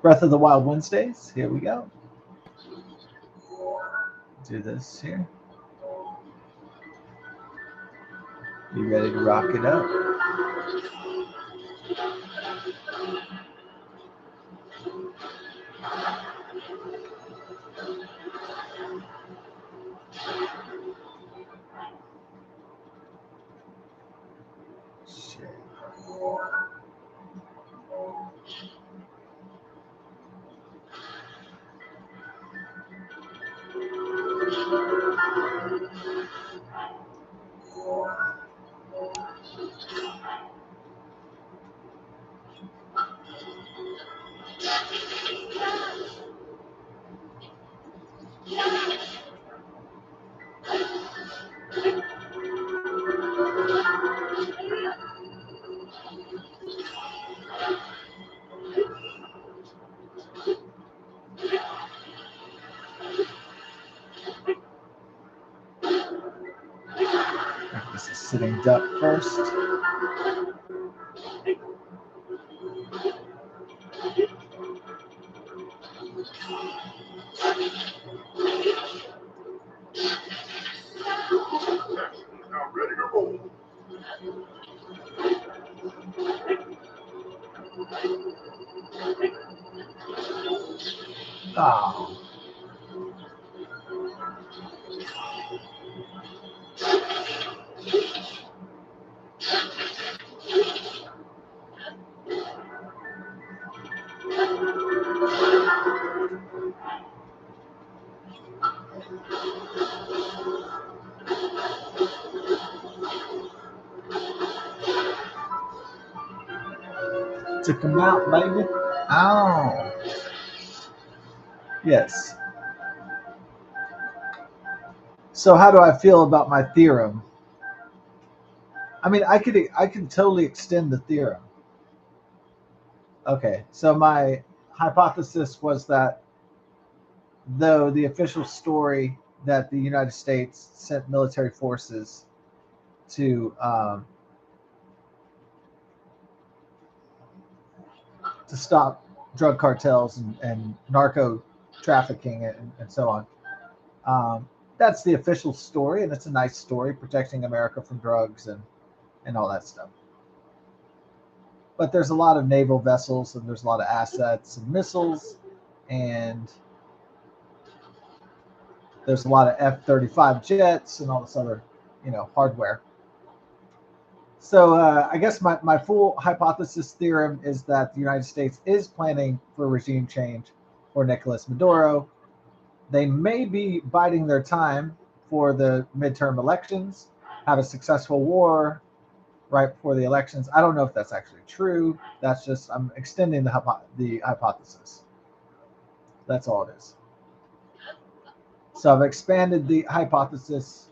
Breath of the Wild Wednesdays. Here we go. Do this here. You ready to rock it up? Shit. This is sitting duck first. Now ready to roll. Oh. Took him out, baby. Oh. Yes. So how do I feel about my theorem? I mean, I could totally extend the theorem. Okay, so my hypothesis was that though the official story that the United States sent military forces to to stop drug cartels and narco trafficking and so on. That's the official story, and it's a nice story protecting America from drugs and all that stuff. But there's a lot of naval vessels and there's a lot of assets and missiles, and there's a lot of F-35 jets and all this other, hardware. So I guess my full hypothesis theorem is that the United States is planning for regime change for Nicolas Maduro. They may be biding their time for the midterm elections, have a successful war right before the elections. I don't know if that's actually true. That's just I'm extending the hypothesis. That's all it is. So I've expanded the hypothesis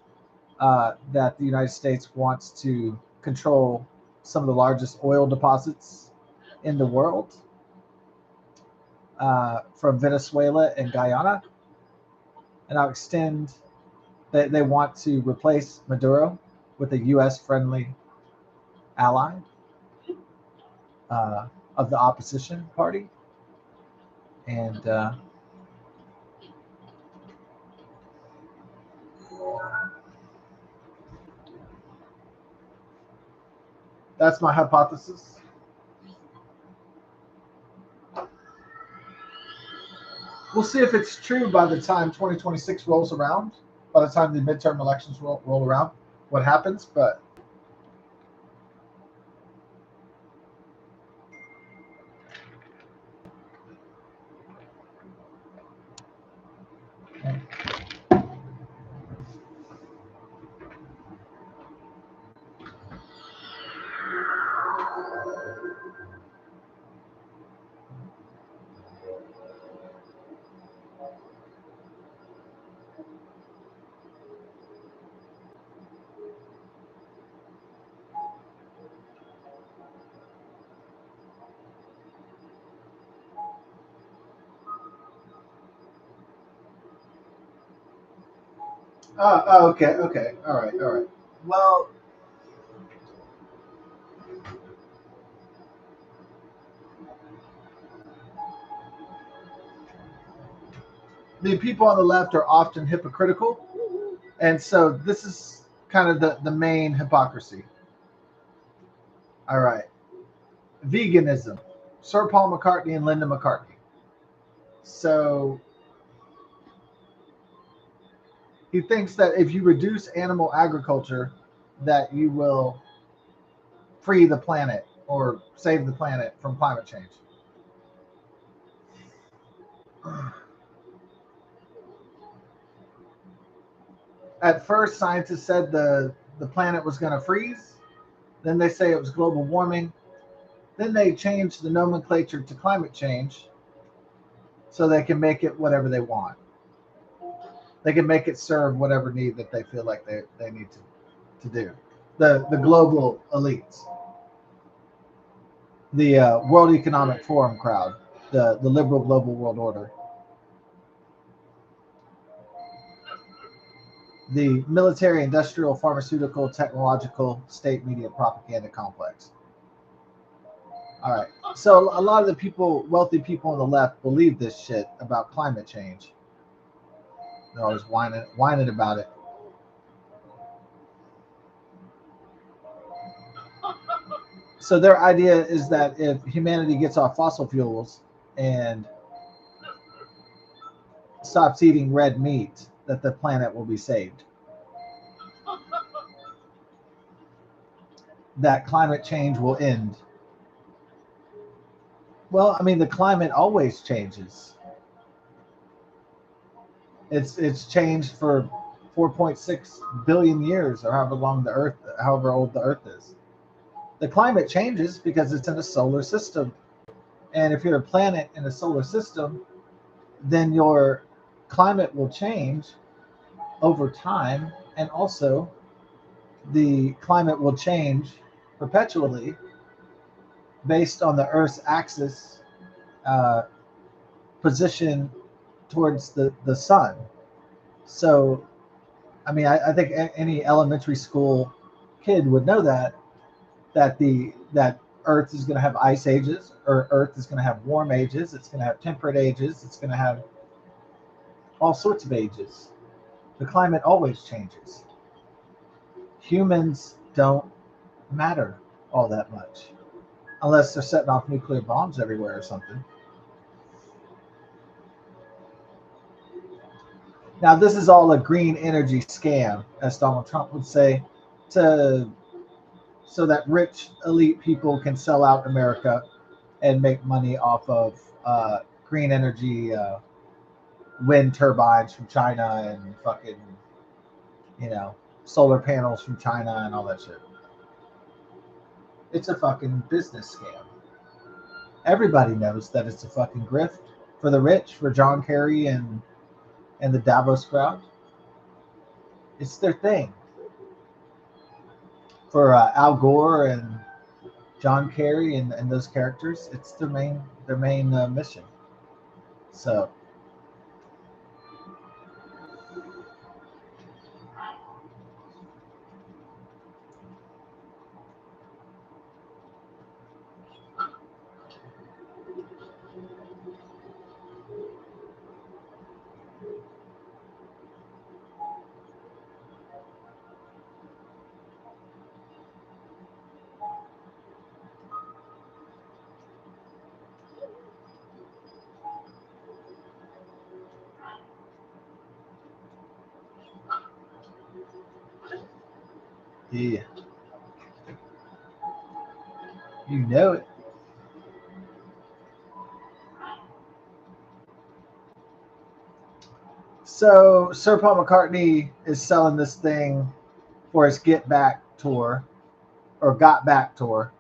that the United States wants to control some of the largest oil deposits in the world, from Venezuela and Guyana. And I'll extend that they want to replace Maduro with a U.S. friendly ally of the opposition party. And that's my hypothesis. We'll see if it's true by the time 2026 rolls around, by the time the midterm elections roll around, what happens. But okay, all right. Well, The people on the left are often hypocritical, and so this is kind of the main hypocrisy. All right, veganism. Sir Paul McCartney and Linda McCartney. So he thinks that if you reduce animal agriculture, that you will free the planet or save the planet from climate change. At first, scientists said the planet was going to freeze. Then they say it was global warming. Then they changed the nomenclature to climate change so they can make it whatever they want. They can make it serve whatever need that they feel like they need to do. The global elites, the World Economic Forum crowd, the liberal global world order, the military, industrial, pharmaceutical, technological, state media propaganda complex. All right. So a lot of the people, wealthy people on the left, believe this shit about climate change. They're always whining about it. So their idea is that if humanity gets off fossil fuels and stops eating red meat, that the planet will be saved. That climate change will end. Well, I mean, the climate always changes. It's changed for 4.6 billion years, or however old the Earth is. The climate changes because it's in a solar system, and if you're a planet in a solar system, then your climate will change over time, and also the climate will change perpetually based on the Earth's axis uh, position towards the sun. So, I mean, I think any elementary school kid would know that Earth is going to have ice ages, or Earth is going to have warm ages. It's going to have temperate ages. It's going to have all sorts of ages. The climate always changes. Humans don't matter all that much unless they're setting off nuclear bombs everywhere or something. Now, this is all a green energy scam, as Donald Trump would say, to so that rich elite people can sell out America and make money off of green energy, wind turbines from China, and fucking, you know, solar panels from China and all that shit. It's a fucking business scam. Everybody knows that it's a fucking grift for the rich, for John Kerry and the Davos crowd. It's their thing. For Al Gore and John Kerry and those characters, it's their main mission. So yeah, you know it. So Sir Paul McCartney is selling this thing for his Get Back tour or Got Back tour.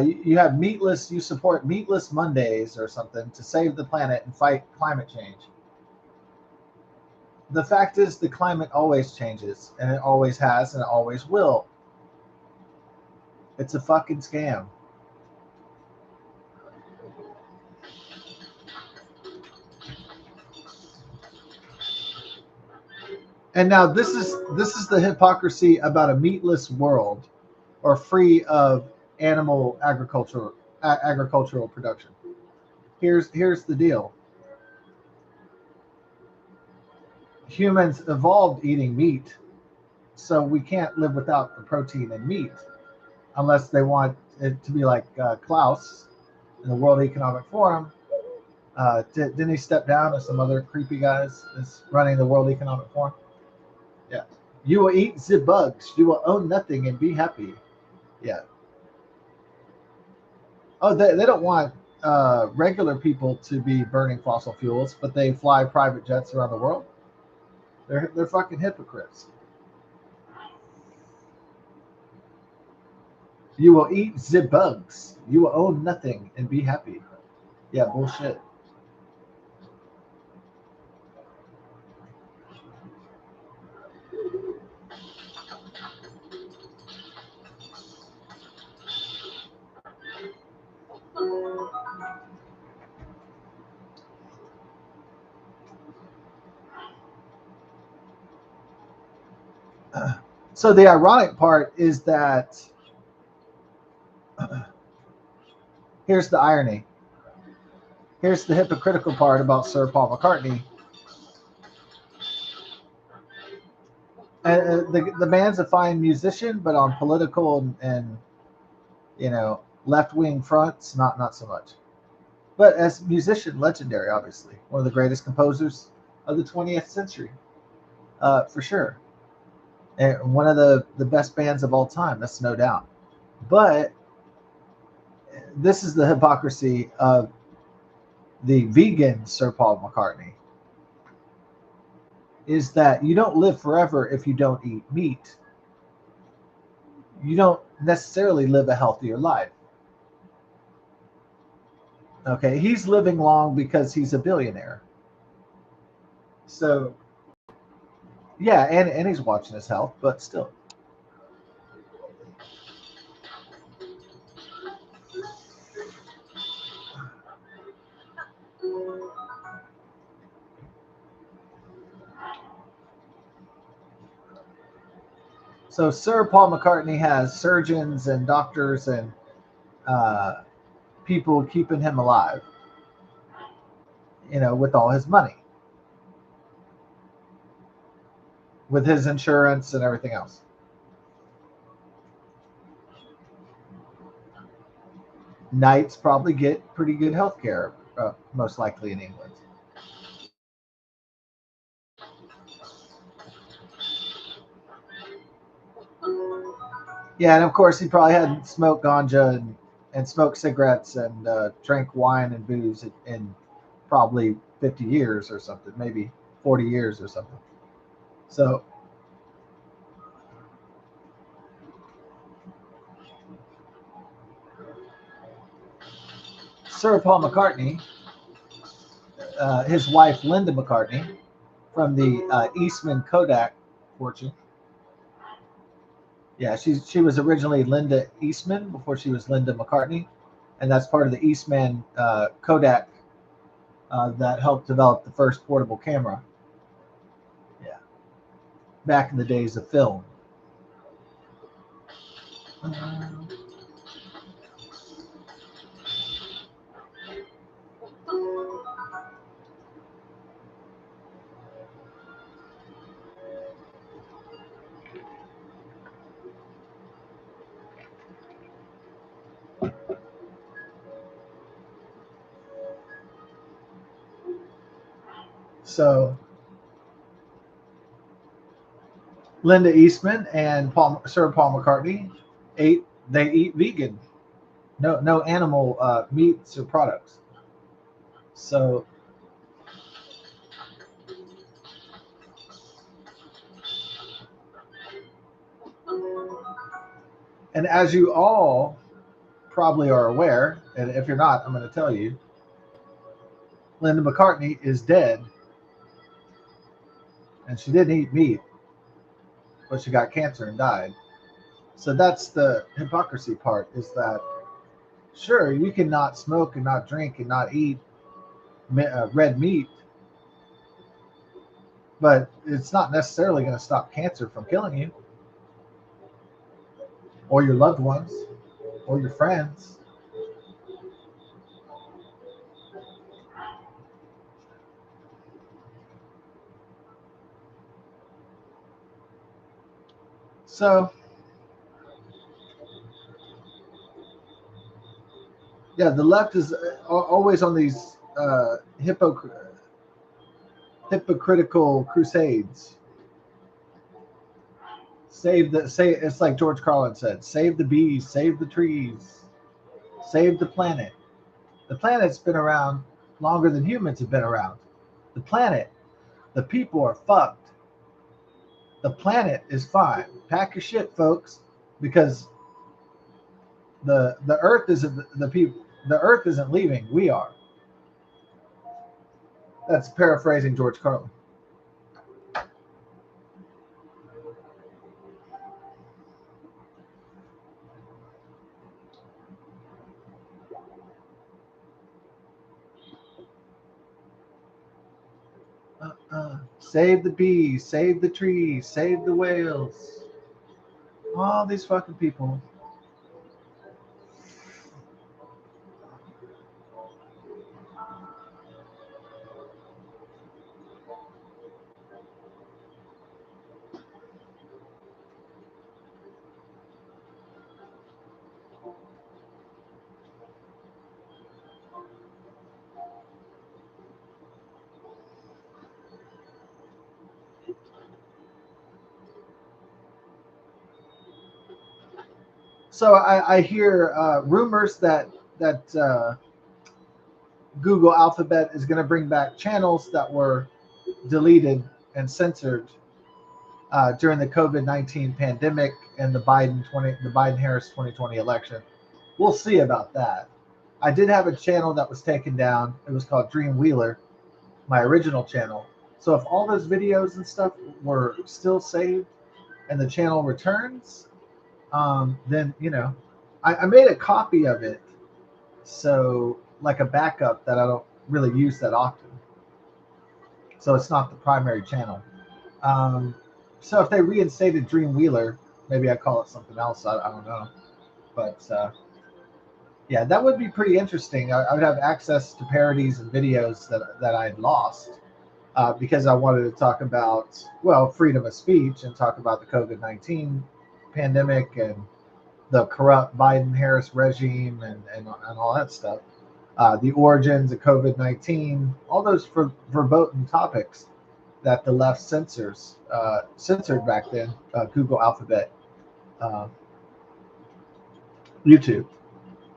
You have meatless. You support meatless Mondays or something to save the planet and fight climate change. The fact is, the climate always changes, and it always has, and it always will. It's a fucking scam. And now this is the hypocrisy about a meatless world or free of animal agricultural production. Here's the deal. humans evolved eating meat, so we can't live without the protein in meat unless they want it to be like Klaus in the World Economic Forum. Didn't he step down, and some other creepy guys is running the World Economic Forum? Yeah. You will eat the bugs. You will own nothing and be happy. Yeah. Oh, they don't want regular people to be burning fossil fuels, but they fly private jets around the world. They're fucking hypocrites. You will eat the bugs. You will own nothing and be happy. Yeah, bullshit. So the ironic part is that here's the irony. Here's the hypocritical part about Sir Paul McCartney. The man's a fine musician, but on political and left wing fronts, not so much. But as musician, legendary, obviously one of the greatest composers of the 20th century, for sure, and one of the best bands of all time. That's no doubt. But this is the hypocrisy of the vegan Sir Paul McCartney, is that you don't live forever if you don't eat meat. You don't necessarily live a healthier life. Okay, he's living long because he's a billionaire. So yeah, and he's watching his health, but still. So Sir Paul McCartney has surgeons and doctors and uh, people keeping him alive, with all his money, with his insurance and everything else. Knights probably get pretty good health care, most likely in England. Yeah, and of course he probably hadn't smoked ganja and smoked cigarettes and drank wine and booze in probably 50 years or something, maybe 40 years or something. So Sir Paul McCartney, his wife Linda McCartney, from the Eastman Kodak fortune. Yeah, she was originally Linda Eastman before she was Linda McCartney, and that's part of the Eastman Kodak that helped develop the first portable camera. Yeah, back in the days of film. So Linda Eastman and Sir Paul McCartney they eat vegan, no animal meats or products. So, and as you all probably are aware, and if you're not, I'm going to tell you, Linda McCartney is dead, and she didn't eat meat, but she got cancer and died. So that's the hypocrisy part, is that sure, you can not smoke and not drink and not eat red meat, but it's not necessarily going to stop cancer from killing you or your loved ones or your friends. So yeah, the left is always on these hypocritical crusades. It's like George Carlin said, save the bees, save the trees, save the planet. The planet's been around longer than humans have been around. The planet, the people are fucked. The planet is fine. Pack your shit, folks, because the Earth isn't the people. The Earth isn't leaving. We are. That's paraphrasing George Carlin. Save the bees, save the trees, save the whales. All these fucking people. So I hear rumors that Google Alphabet is going to bring back channels that were deleted and censored during the COVID-19 pandemic and the Biden-Harris 2020 election. We'll see about that. I did have a channel that was taken down. It was called Dream Wheeler, my original channel. So if all those videos and stuff were still saved and the channel returns, then I made a copy of it, so like a backup that I don't really use that often. So it's not the primary channel. Um, so if they reinstated Dream Wheeler, maybe I call it something else. I don't know, but yeah, that would be pretty interesting. I would have access to parodies and videos that I'd lost because I wanted to talk about freedom of speech and talk about the COVID-19 pandemic and the corrupt Biden-Harris regime and all that stuff. The origins of COVID-19, all those verboten topics that the left censored back then. Google Alphabet, uh, YouTube,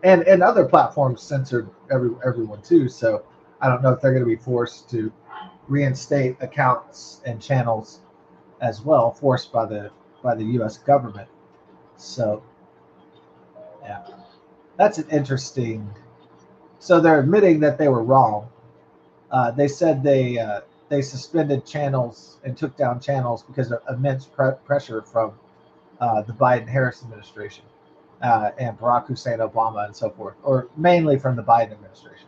and other platforms censored everyone too. So I don't know if they're going to be forced to reinstate accounts and channels as well, forced by the U.S. government. So yeah, that's an interesting. So they're admitting that they were wrong. They said they suspended channels and took down channels because of immense pressure from the Biden-Harris administration and Barack Hussein Obama and so forth, or mainly from the Biden administration,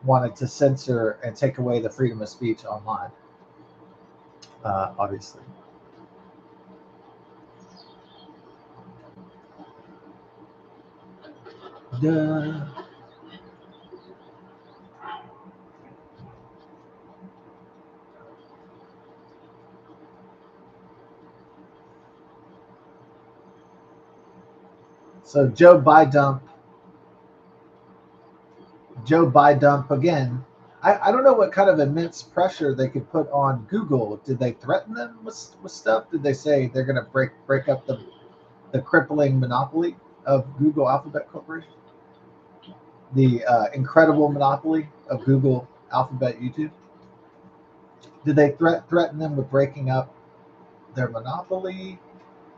wanted to censor and take away the freedom of speech online, obviously. Duh. So Joe Biden again. I don't know what kind of immense pressure they could put on Google. Did they threaten them with stuff? Did they say they're going to break up the crippling monopoly of Google Alphabet Corporation? The incredible monopoly of Google Alphabet YouTube? Did they threaten them with breaking up their monopoly,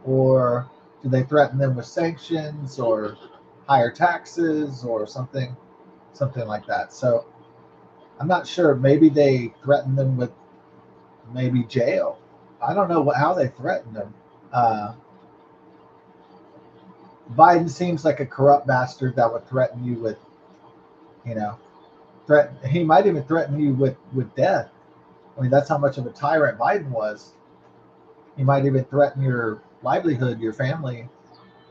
or did they threaten them with sanctions or higher taxes or something like that? So I'm not sure. Maybe they threatened them with maybe jail. I don't know how they threatened them. Uh, Biden seems like a corrupt bastard that would threaten you with, you know, he might even threaten you with death. I mean, that's how much of a tyrant Biden was. He might even threaten your livelihood, your family.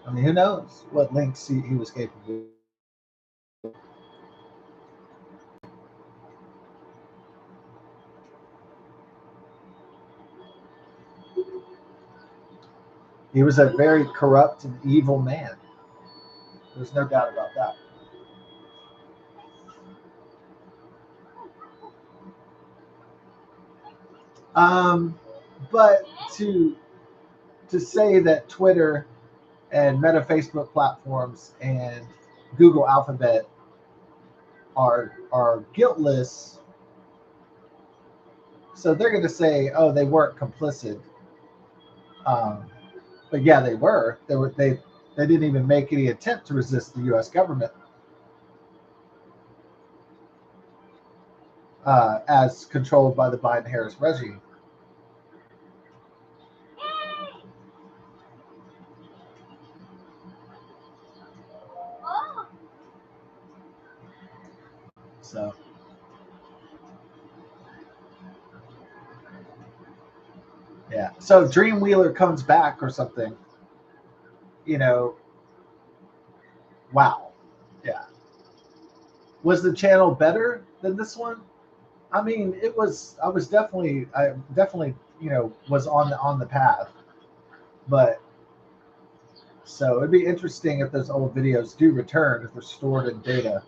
I mean, who knows what links he was capable of. He was a very corrupt and evil man. There's no doubt about that. But to say that Twitter and Meta Facebook platforms and Google Alphabet are guiltless, so they're going to say, oh, they weren't complicit. Um, but yeah, they were. They didn't even make any attempt to resist the U.S. government as controlled by the Biden-Harris regime. So yeah. So Dreamwheeler comes back or something. You know, wow. Yeah. Was the channel better than this one? I mean, it was. I definitely, was on the path. But so it'd be interesting if those old videos do return, if they're stored in data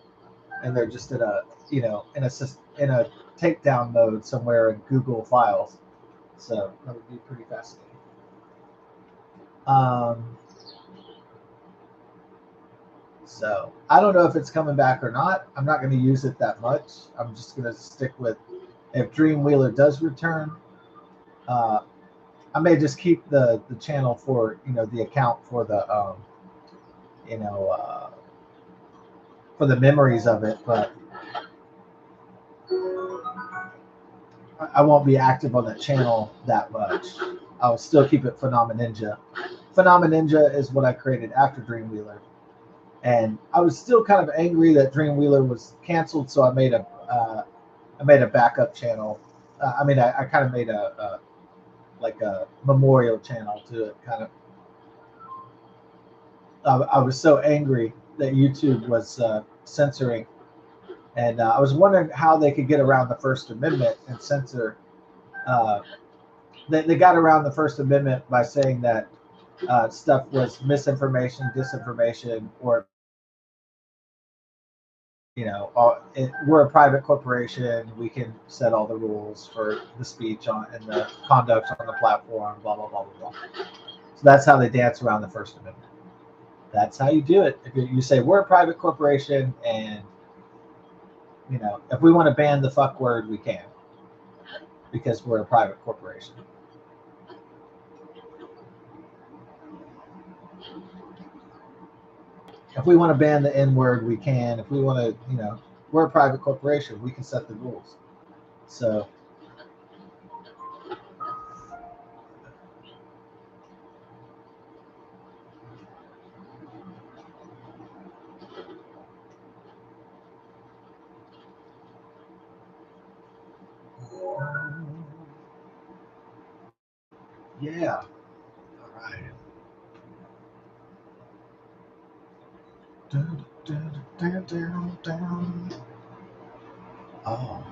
and they're just in a, in a takedown mode somewhere in Google Files. So that would be pretty fascinating. Um, so I don't know if it's coming back or not. I'm not going to use it that much. I'm just going to stick with if Dreamwheeler does return. Uh, I may just keep the channel for the account for the you know for the memories of it, but I won't be active on that channel that much. I'll still keep it Phenomeninja. Phenomeninja is what I created after Dreamwheeler, and I was still kind of angry that Dreamwheeler was canceled, so I made a backup channel. I kind of made a like a memorial channel to it. Kind of, I was so angry that YouTube was censoring, and I was wondering how they could get around the First Amendment and censor. Uh, they got around the First Amendment by saying that stuff was misinformation, disinformation, or we're a private corporation. We can set all the rules for the speech on and the conduct on the platform. Blah blah blah blah blah. So that's how they dance around the First Amendment. That's how you do it. If you say we're a private corporation, and if we want to ban the fuck word, we can, because we're a private corporation. If we want to ban the N word, we can. If we want to, we're a private corporation. We can set the rules. So, yeah. All right. Dun, dun, dun, dun, dun. Oh.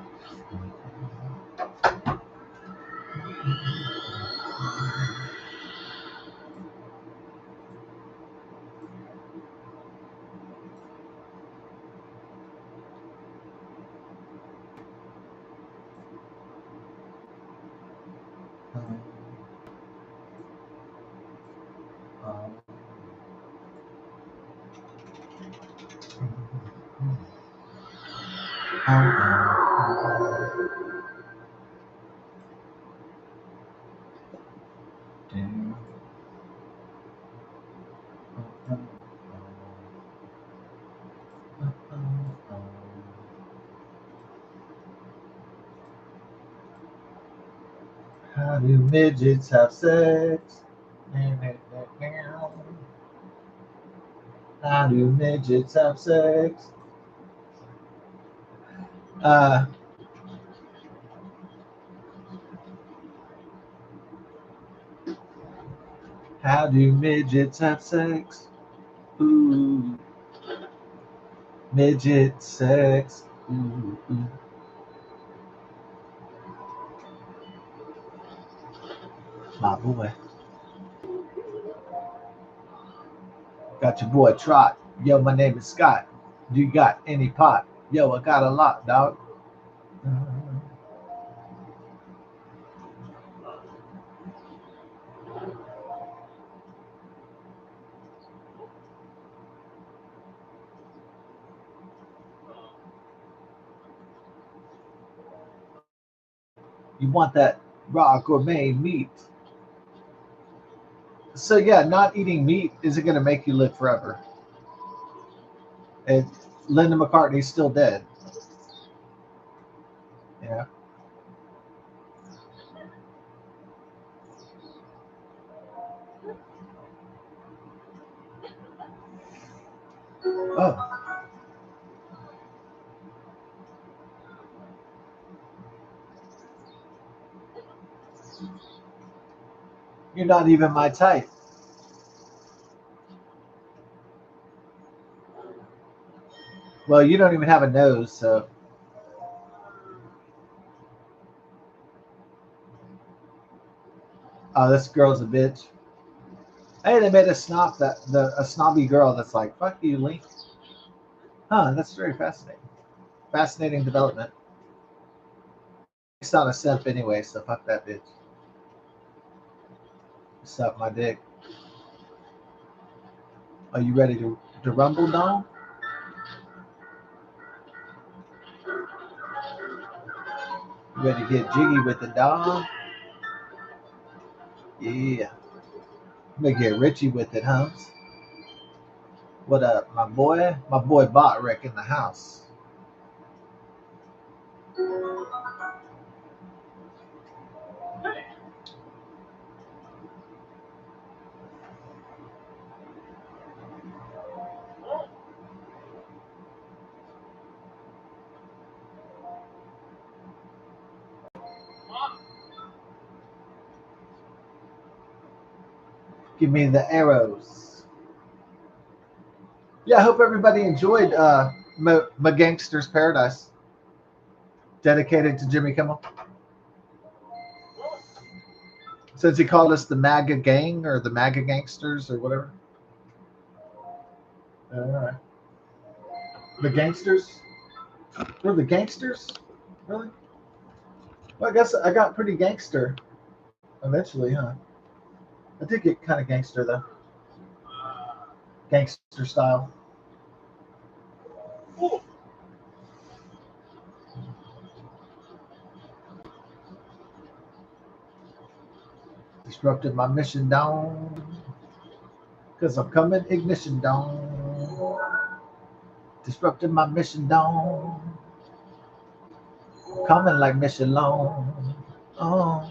How do midgets have sex? How do midgets have sex? Uh, how do midgets have sex? Ooh, midget sex. Ooh, ooh. My boy. Got your boy Trot. Yo, my name is Scott. Do you got any pot? Yo, I got a lot, dog. You want that raw gourmet meat. So yeah, not eating meat isn't going to make you live forever. And Linda McCartney's still dead. Yeah. Oh, you're not even my type. Well, you don't even have a nose, so. Oh, this girl's a bitch. Hey, they made a snobby girl that's like, fuck you, Link. Huh, that's very fascinating. Fascinating development. It's not a simp anyway, so fuck that bitch. Suck my dick. Are you ready to rumble now? You ready to get jiggy with the dog? Yeah. I'm gonna get Richie with it, Humps. What up, my boy? My boy Bot Wreck in the house. Give me the arrows. Yeah, I hope everybody enjoyed my Gangster's Paradise, dedicated to Jimmy Kimmel. Since he called us the MAGA gang or the MAGA gangsters or whatever. All right. The gangsters? We're the gangsters? Really? Well, I guess I got pretty gangster eventually, huh? I did get kind of gangster though. Gangster style. Disrupted my mission down. Cause I'm coming ignition down. Disrupted my mission down. Coming like mission long. Oh.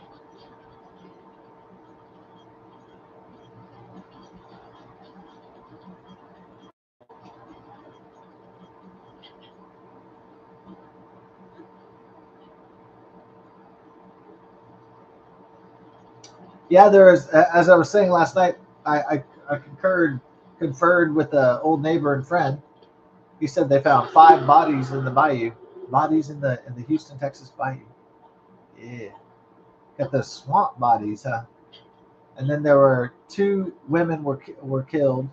Yeah, there is. As I was saying last night, I conferred with an old neighbor and friend. He said they found 5 bodies in the bayou, bodies in the Houston, Texas bayou. Yeah, got the swamp bodies, huh? And then there were 2 women were killed,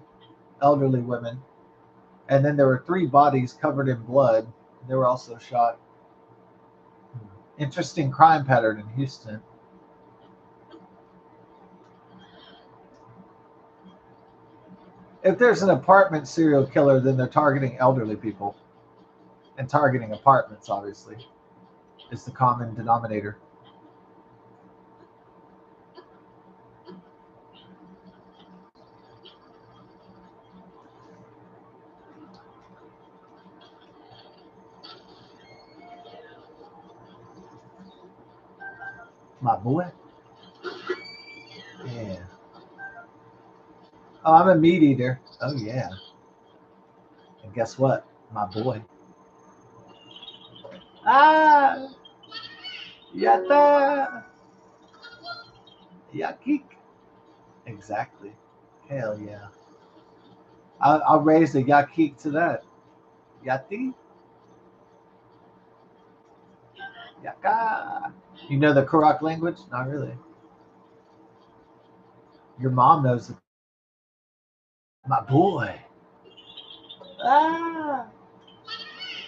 elderly women, and then there were 3 bodies covered in blood. They were also shot. Interesting crime pattern in Houston. If there's an apartment serial killer, then they're targeting elderly people and targeting apartments. Obviously, is the common denominator. My boy. Yeah. Oh, I'm a meat eater. Oh yeah. And guess what? My boy. Ah, yata, yakik. Exactly. Hell yeah. I'll raise the yakik to that. Yati, yaka. You know the Karak language? Not really. Your mom knows the My boy. Ah,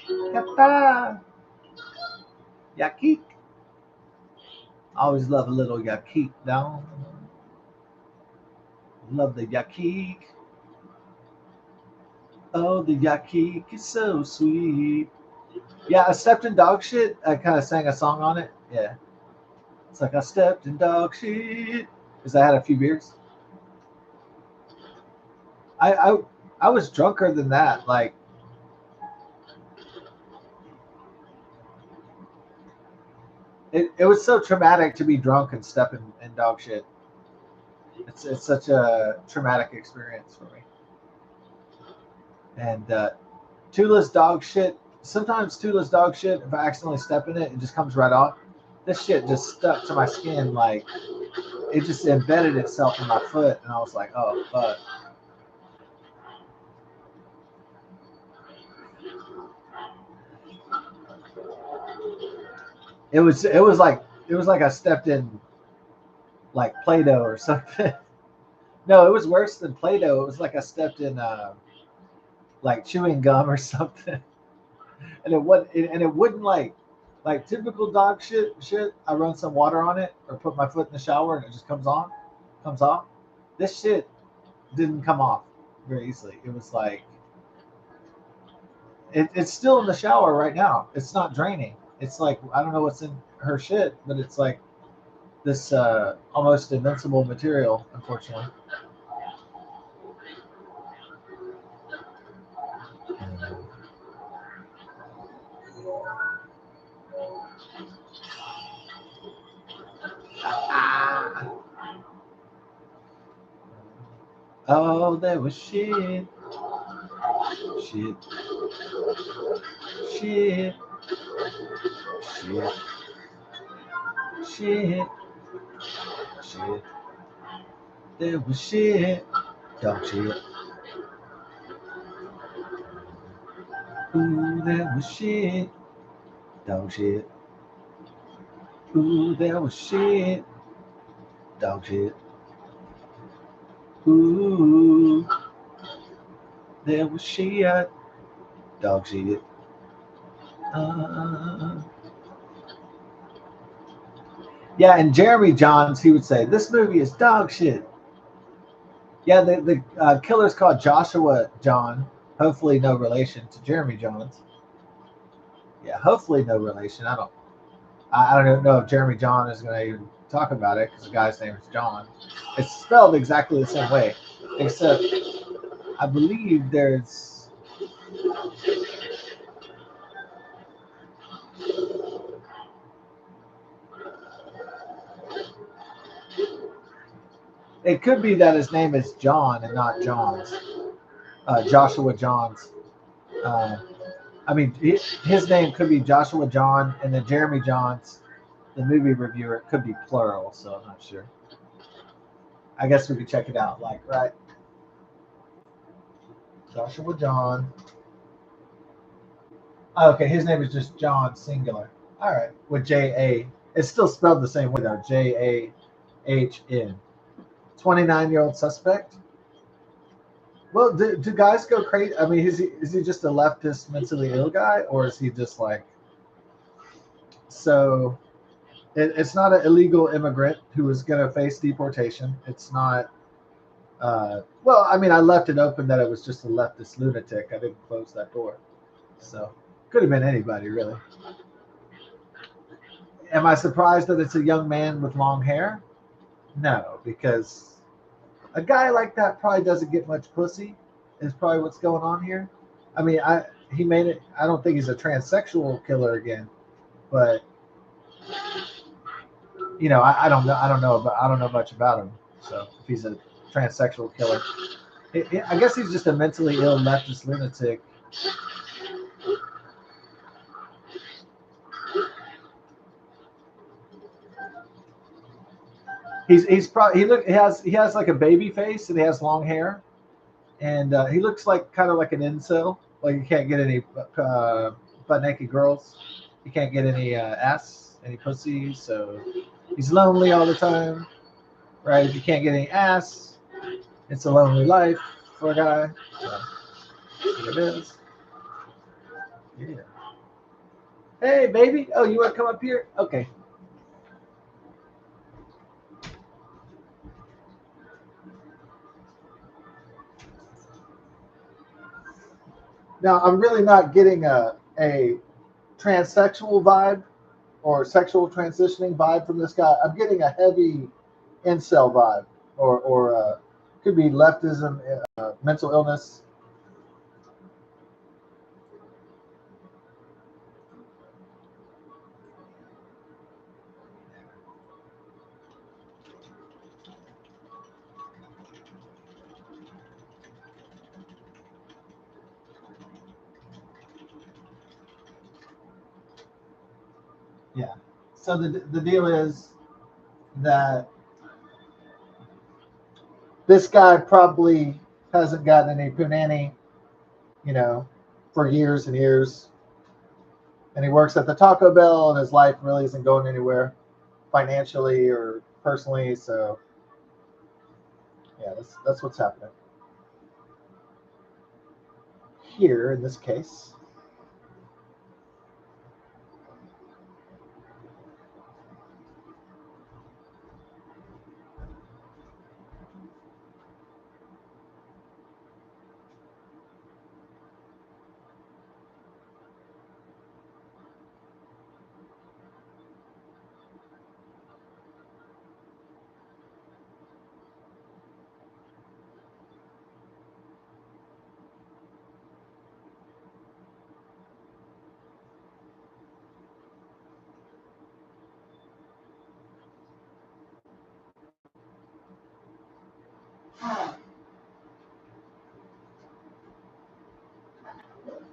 yata. Yakik. I always love a little yakik down. Love the yakik. Oh, the yakik is so sweet. Yeah, I stepped in dog shit. I kind of sang a song on it. Yeah. It's like I stepped in dog shit. Because I had a few beers. I, I I was drunker than that. Like it was so traumatic to be drunk and step in dog shit. It's such a traumatic experience for me. And Tula's dog shit. Sometimes Tula's dog shit. If I accidentally step in it, it just comes right off. This shit just stuck to my skin. Like it just embedded itself in my foot, and I was like, oh fuck. It was like I stepped in like Play-Doh or something. No, it was worse than Play-Doh. It was like I stepped in like chewing gum or something, and it wouldn't like typical dog shit. I run some water on it or put my foot in the shower and it just comes off. This shit didn't come off very easily. It was like it's still in the shower right now. It's not draining. It's like I don't know what's in her shit, but it's like this almost invincible material, unfortunately. Ah. Oh, there was shit, shit, shit, shit, shit, shit. There was shit, dog shit. Ooh, there was shit, dog shit. Ooh, there was shit, dog shit. Ooh, there was shit, dog shit. Uh, yeah, and Jeremy Johns, he would say, this movie is dog shit. Yeah, the killer's called Joshua John. Hopefully, no relation to Jeremy Johns. Yeah, hopefully, no relation. I don't know if Jeremy John is going to even talk about it because the guy's name is John. It's spelled exactly the same way, except I believe there's. It could be that his name is John and not Johns. Joshua Johns. Uh, I mean, his name could be Joshua John, and then Jeremy Johns, the movie reviewer, could be plural. So I'm not sure. I guess we could check it out. Like, right, Joshua John. Oh, okay, his name is just John singular. All right, with J A. It's still spelled the same way though. Jahn. 29-year-old suspect. Well, do guys go crazy? I mean, is he just a leftist mentally ill guy, or is he just like so? It's not an illegal immigrant who is going to face deportation. It's not. Well, I mean, I left it open that it was just a leftist lunatic. I didn't close that door, so could have been anybody really. Am I surprised that it's a young man with long hair? No, because a guy like that probably doesn't get much pussy. Is probably what's going on here. I mean, he made it. I don't think he's a transsexual killer again, but I don't know. I don't know much about him. So if he's a transsexual killer, I guess he's just a mentally ill leftist lunatic. He's probably he has like a baby face and he has long hair and he looks like kind of like an incel. Like you can't get any butt naked girls. You can't get any ass, any pussy. So he's lonely all the time, right? If you can't get any ass, it's a lonely life for a guy. So, here it is. Yeah. Hey, baby. Oh, you want to come up here? Okay. Now, I'm really not getting a transsexual vibe or sexual transitioning vibe from this guy. I'm getting a heavy incel vibe, or could be leftism, mental illness. Yeah. So the deal is that this guy probably hasn't gotten any punani, you know, for years and years. And he works at the Taco Bell, and his life really isn't going anywhere financially or personally. So, yeah, that's what's happening here in this case.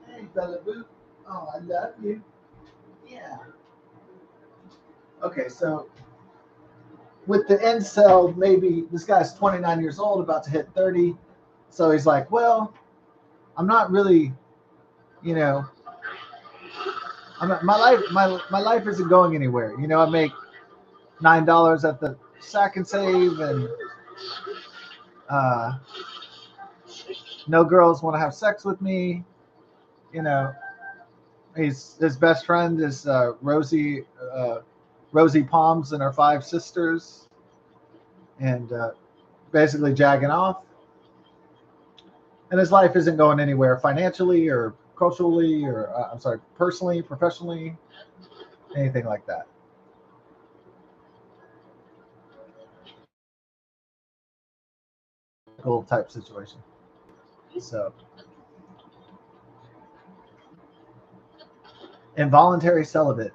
Hey, Bella Boo. Oh, I love you. Yeah. Okay, so with the incel, maybe this guy's 29 years old, about to hit 30. So he's like, well, I'm not really, you know, my life isn't going anywhere. You know, I make $9 at the Sack and Save, and uh, no girls want to have sex with me. You know, his best friend is Rosie Palms and her five sisters, and basically jagging off. And his life isn't going anywhere financially or culturally or I'm sorry, personally, professionally, anything like that. Cool type situation. So involuntary celibate.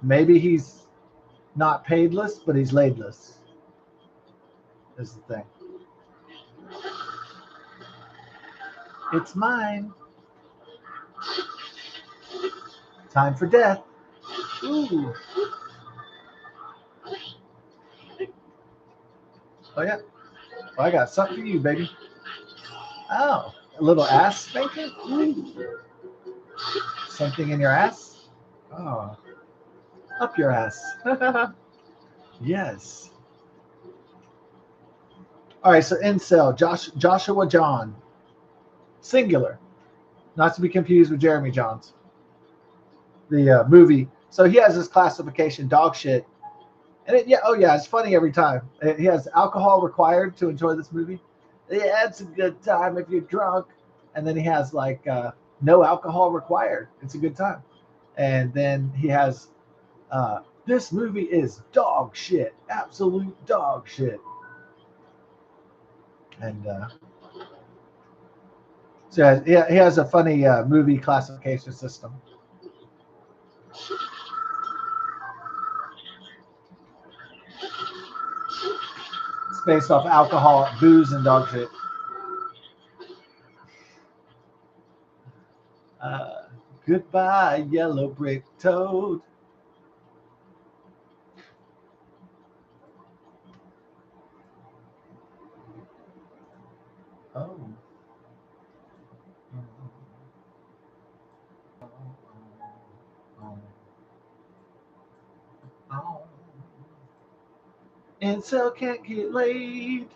Maybe he's not paidless, but he's laidless. Is the thing. It's mine. Time for death. Ooh. Oh yeah. Well, I got something for you, baby. Oh, a little ass spanking. Ooh. Something in your ass. Oh, up your ass. Yes. All right. So incel Joshua John, singular, not to be confused with Jeremy Johns, the movie. So he has this classification, dog shit. And yeah, oh yeah, it's funny every time. He has alcohol required to enjoy this movie. Yeah, it's a good time if you're drunk. And then he has like no alcohol required. It's a good time. And then he has this movie is dog shit, absolute dog shit. And so yeah, he has a funny movie classification system. It's based off alcohol, booze, and dog shit. Uh, Goodbye, yellow brick toad. Oh. And so can't get laid.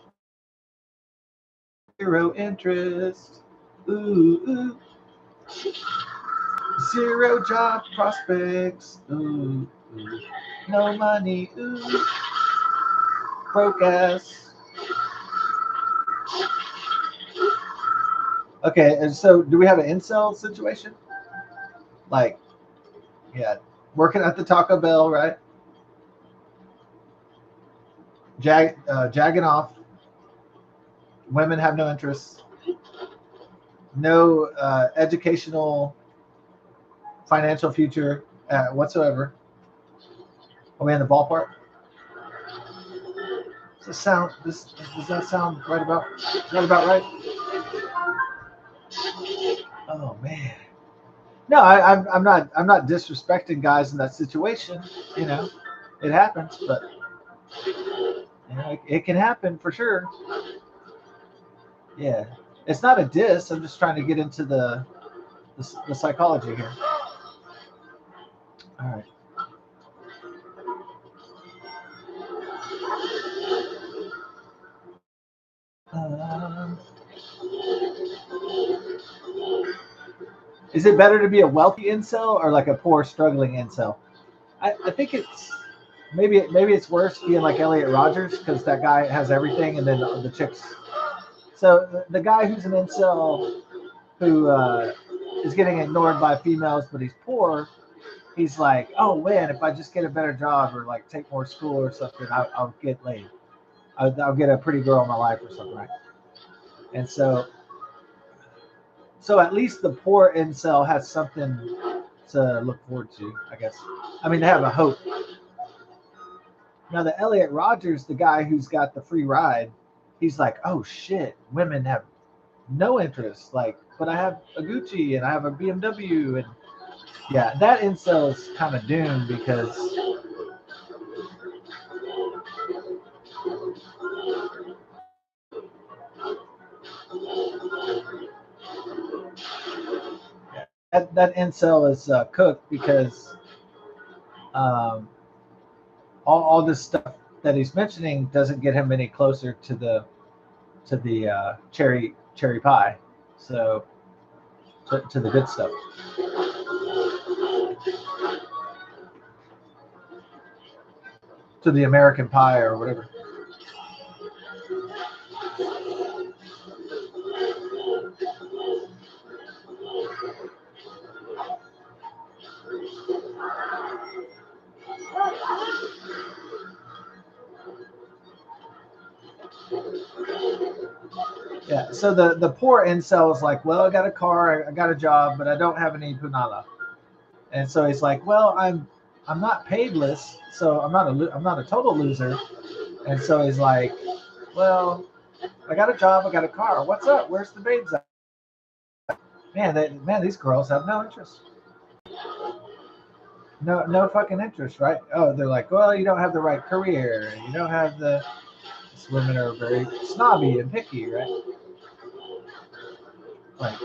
zero interest. Ooh, ooh. Zero job prospects. Ooh, ooh. No money. Ooh. Broke ass. Okay, and so do we have an incel situation? Like, yeah, working at the Taco Bell, right? Jagging off. Women have no interest. No educational, financial future whatsoever. Are we in the ballpark? Does that sound right about? Is that about right? Oh man. No, I'm not disrespecting guys in that situation. You know, it happens, but it can happen for sure. Yeah, it's not a diss. I'm just trying to get into the psychology here. All right. Um, is it better to be a wealthy incel or like a poor struggling incel? I think it's maybe it's worse being like Elliot Rogers because that guy has everything and then the chicks. So the guy who's an incel who is getting ignored by females but he's poor, he's like, oh man, if I just get a better job or like take more school or something, I'll get laid. I'll get a pretty girl in my life or something, right? And so at least the poor incel has something to look forward to, I guess. I mean, they have a hope. Now the Elliot Rogers, the guy who's got the free ride, he's like, oh shit, women have no interest. Like, but I have a Gucci and I have a BMW, and yeah, that incel is kind of doomed because that incel is cooked because um, all this stuff that he's mentioning doesn't get him any closer to the cherry pie. So to the good stuff. To the American pie or whatever. Yeah. So the poor incel is like, well, I got a car, I got a job, but I don't have any punala. And so he's like, well, I'm not paidless, so I'm not a total loser. And so he's like, well, I got a job, I got a car. What's up? Where's the babes at? Man, these girls have no interest. No fucking interest, right? Oh, they're like, well, you don't have the right career, you don't have the. These women are very snobby and picky, right? Like,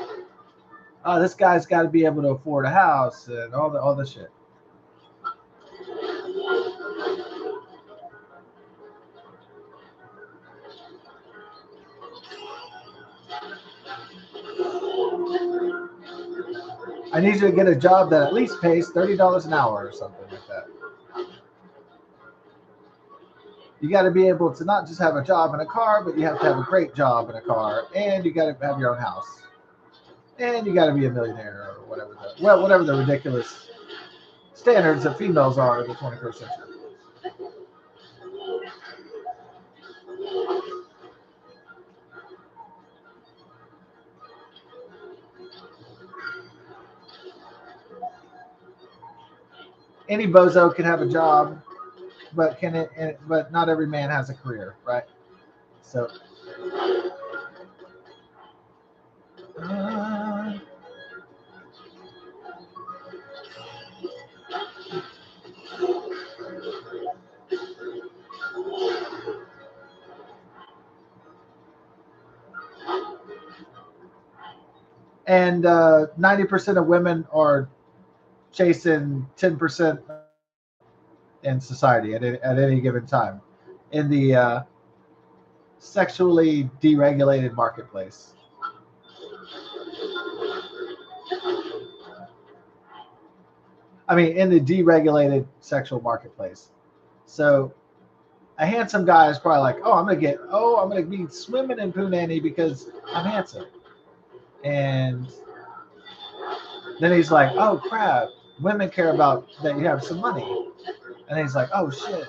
oh, this guy's got to be able to afford a house and all the shit. I need you to get a job that at least pays $30 an hour or something like that. You got to be able to not just have a job and a car, but you have to have a great job and a car, and you got to have your own house, and you got to be a millionaire or whatever the ridiculous standards of females are in the 21st century. Any bozo can have a job, but can it? But not every man has a career, right? So, uh, and 90% of women are chasing 10% in society at any given time. In the sexually deregulated marketplace. I mean, in the deregulated sexual marketplace. So a handsome guy is probably like, I'm gonna be swimming in Punani because I'm handsome. And then he's like, oh crap, women care about that you have some money. And he's like, oh shit.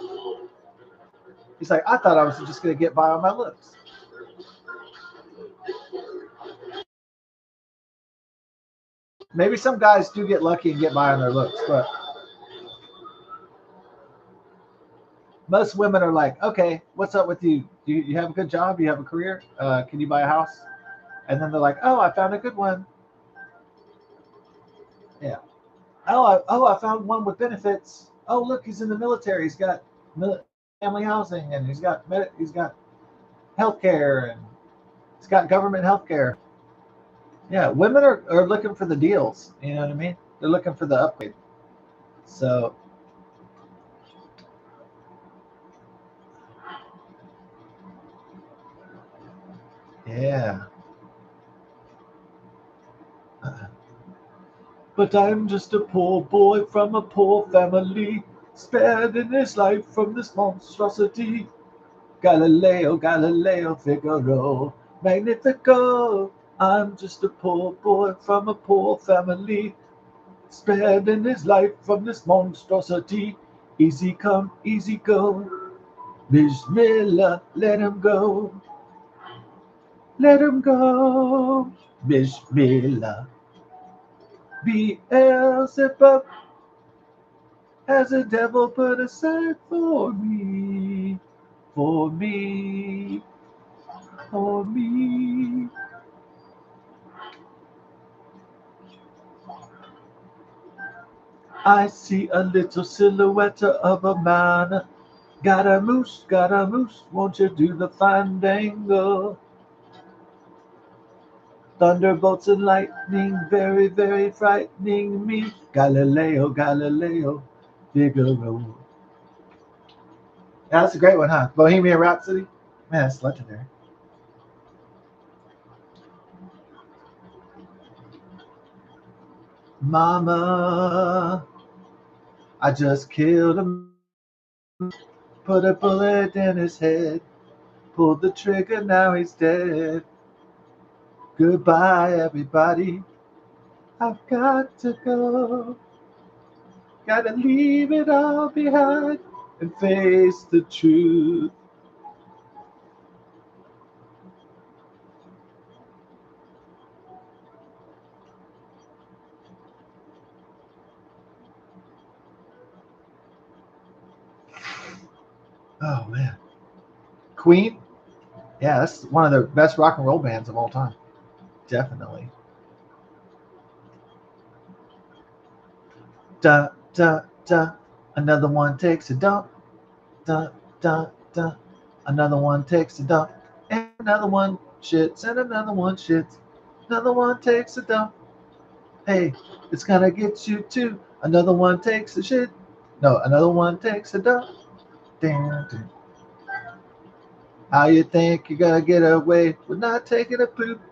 He's like, I thought I was just gonna get by on my looks. Maybe some guys do get lucky and get by on their looks, but most women are like, okay, what's up with you? You have a good job? You have a career? Can you buy a house? And then they're like, oh, I found a good one. Yeah. I found one with benefits. Oh, look, he's in the military. He's got family housing, and he's got health care, and he's got government health care. Yeah, women are looking for the deals. You know what I mean? They're looking for the upgrade. So, yeah. But I'm just a poor boy from a poor family, spared in his life from this monstrosity. Galileo, Galileo, Figaro, Magnifico. I'm just a poor boy from a poor family, spared in his life from this monstrosity. Easy come, easy go. Bismillah, let him go. Let him go. Bismillah. Beelzebub has a devil put aside for me. For me. For me. I see a little silhouette of a man. Got a moose, won't you do the fandango? Thunderbolts and lightning, very, very frightening me. Galileo, Galileo, Figaro. Yeah, that's a great one, huh? Bohemian Rhapsody? Man, that's legendary. Mama, I just killed him. Put a bullet in his head. Pulled the trigger, now he's dead. Goodbye, everybody. I've got to go. Gotta leave it all behind and face the truth. Oh man, Queen. Yeah, that's one of the best rock and roll bands of all time. Definitely. Da da da. Another one takes a dump. Da da da. Another one takes a dump. And another one shits. And another one shits. Another one takes a dump. Hey, it's gonna get you too. Another one takes a shit. No, another one takes a dump. Damn, damn. How you think you're gonna get away with not taking a poop?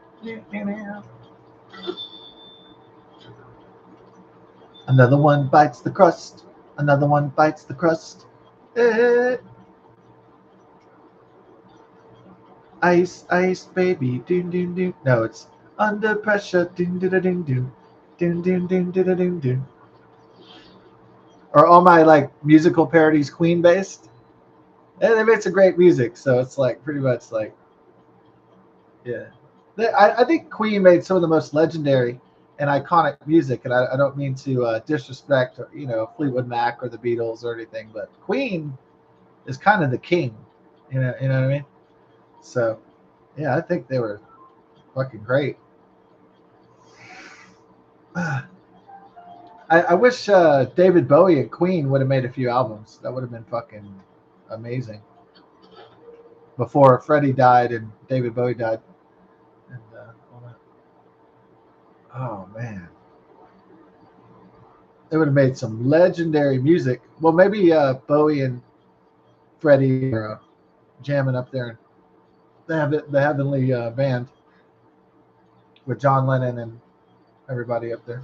Another one bites the crust. Another one bites the crust. Eh, ice, ice, baby. Doom, doom, doom. No, it's under pressure. Doom, doom, doom, doom. Doom, doom, doom, doom, doom, doom. Or all my like musical parodies Queen based. And they made some great music, so it's like pretty much like yeah. I think Queen made some of the most legendary and iconic music, and I don't mean to disrespect, Fleetwood Mac or the Beatles or anything, but Queen is kind of the king, you know what I mean? So, yeah, I think they were fucking great. I wish David Bowie and Queen would have made a few albums. That would have been fucking amazing. Before Freddie died and David Bowie died. And oh man, they would have made some legendary music. Well, maybe Bowie and Freddie are jamming up there. They have the Heavenly Band with John Lennon and everybody up there.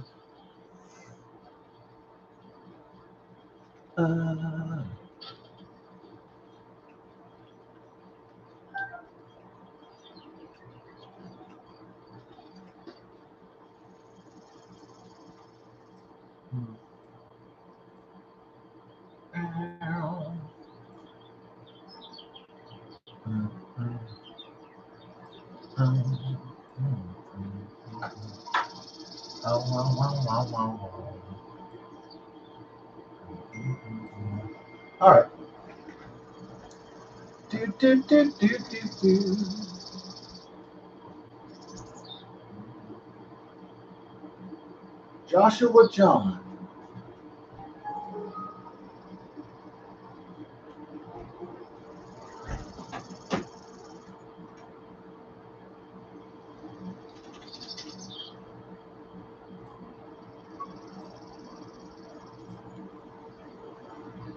All right. Do. Joshua John.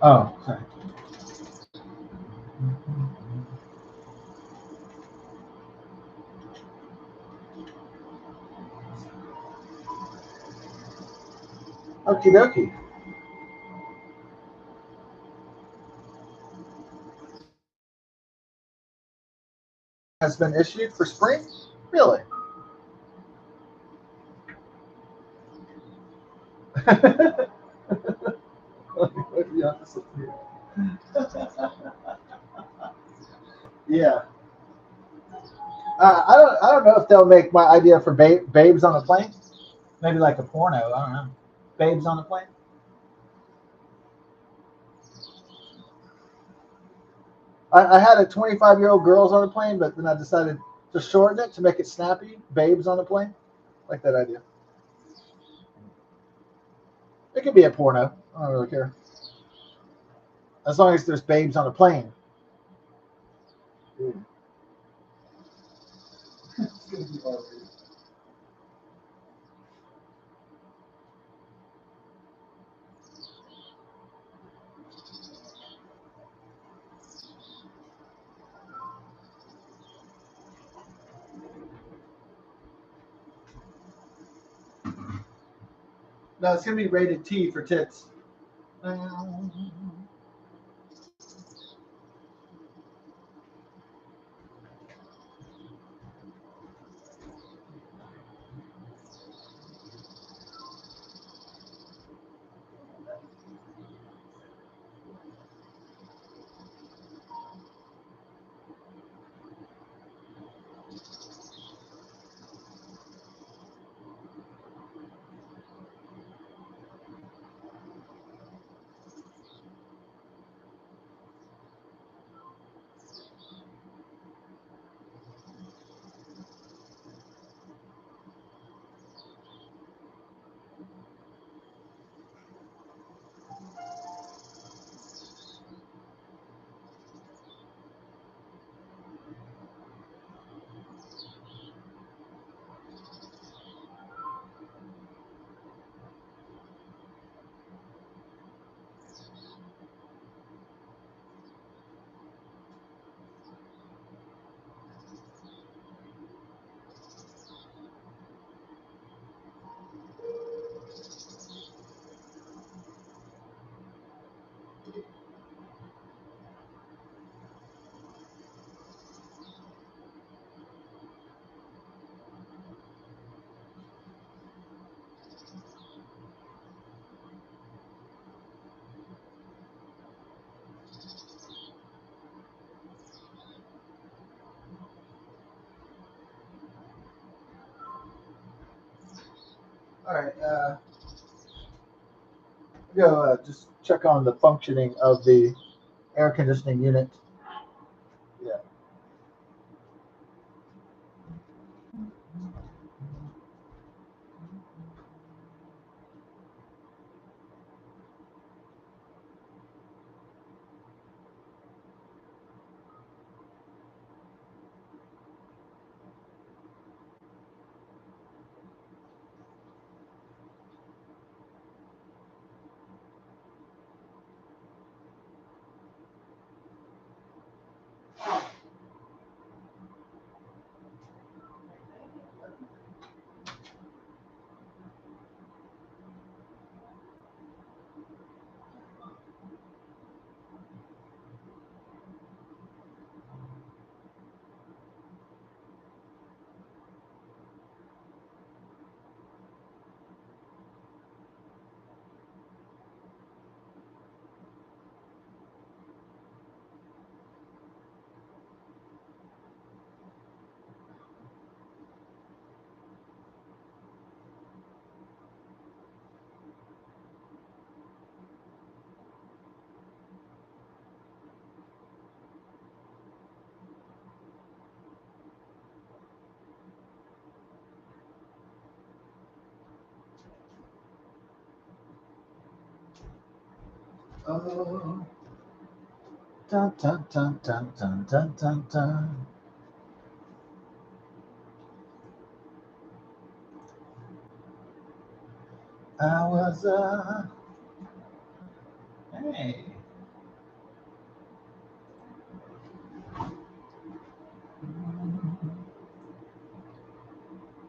Oh, sorry. Okie dokie. Has been issued for spring? Really? Yeah. I don't know if they'll make my idea for babes on a plane. Maybe like a porno. I don't know. Babes on a plane. I had a 25-year-old girls on a plane, but then I decided to shorten it to make it snappy. Babes on a plane. Like that idea. It could be a porno. I don't really care. As long as there's babes on a plane. No, it's gonna be rated T for tits. All right. Go just check on the functioning of the air conditioning unit. Yeah. Oh, dun dun dun dun dun dun dun dun. I was hey.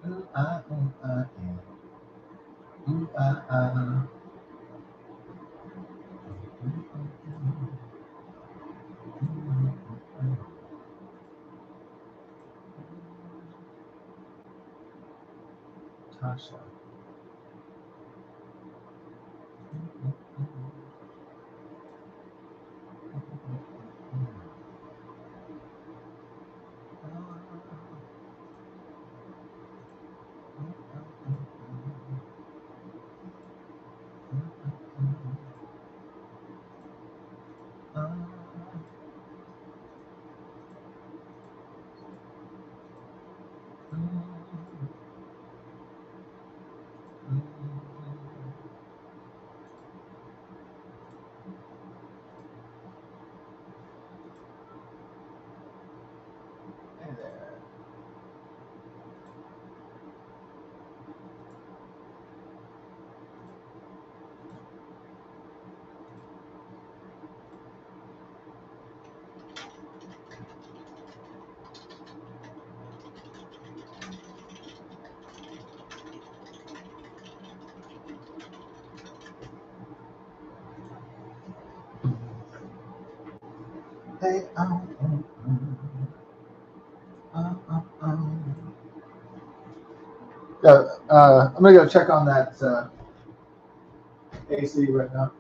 Ooh, yeah. Ooh, Tasha. Hey there. Hey, Yeah, I'm gonna go check on that AC right now.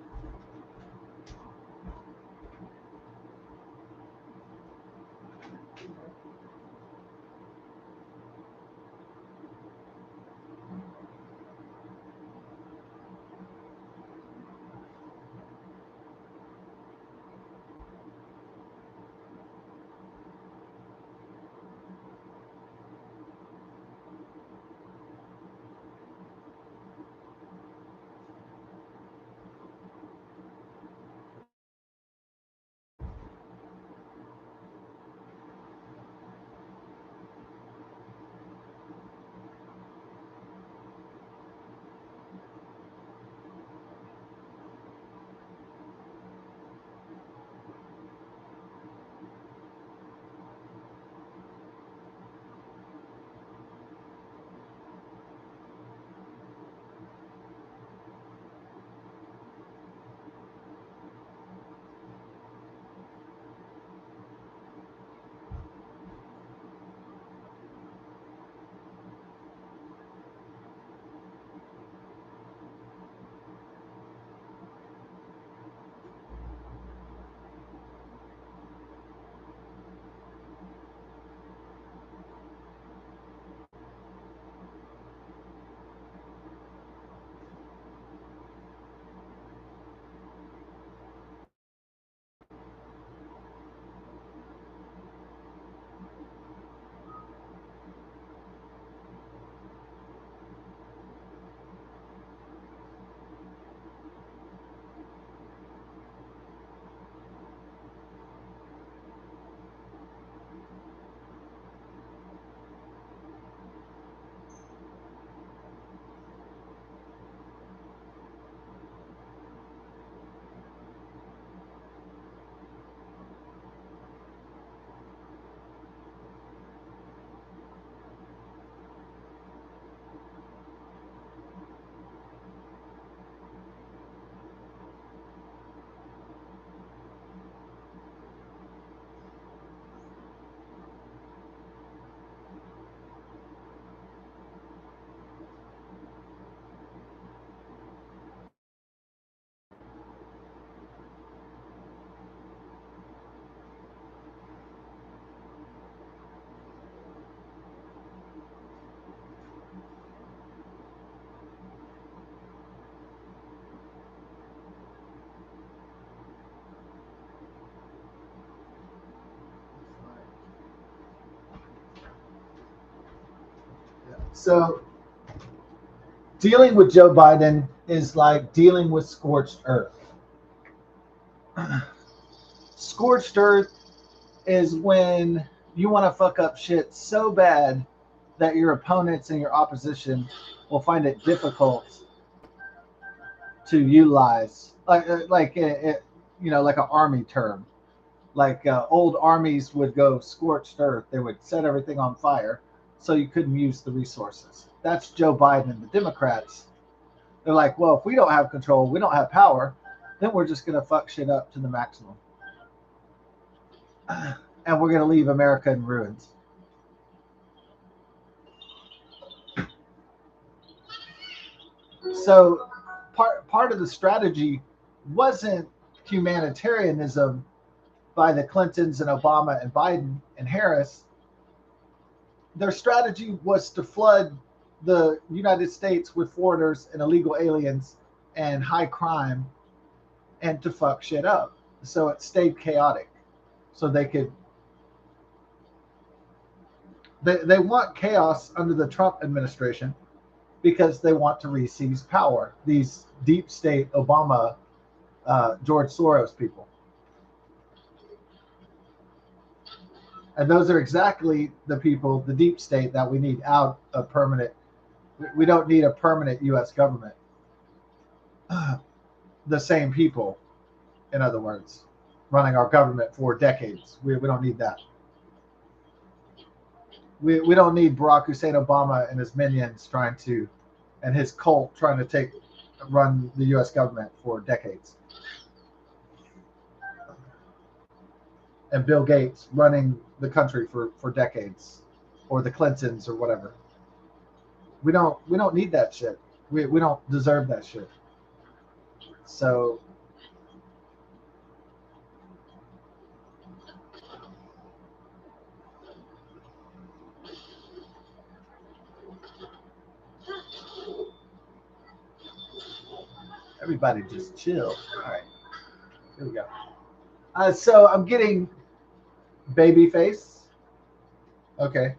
So dealing with Joe Biden is like dealing with scorched earth. Scorched earth is when you want to fuck up shit so bad that your opponents and your opposition will find it difficult to utilize, like an army term. Like old armies would go scorched earth; they would set everything on fire, so you couldn't use the resources. That's Joe Biden and the Democrats. They're like, well, if we don't have control, we don't have power, then we're just gonna fuck shit up to the maximum, and we're gonna leave America in ruins. So part of the strategy wasn't humanitarianism by the Clintons and Obama and Biden and Harris. Their strategy was to flood the United States with foreigners and illegal aliens and high crime and to fuck shit up. So it stayed chaotic. So they want chaos under the Trump administration because they want to reseize power. These deep state Obama, George Soros people. And those are exactly the people, the deep state, that we need out of permanent. We don't need a permanent U.S. government. The same people, in other words, running our government for decades. We don't need that. We don't need Barack Hussein Obama and his minions and his cult trying to run the U.S. government for decades. And Bill Gates running the country for decades, or the Clintons or whatever. We don't need that shit. We don't deserve that shit. So everybody just chill. All right, here we go. So I'm getting Babyface. Okay,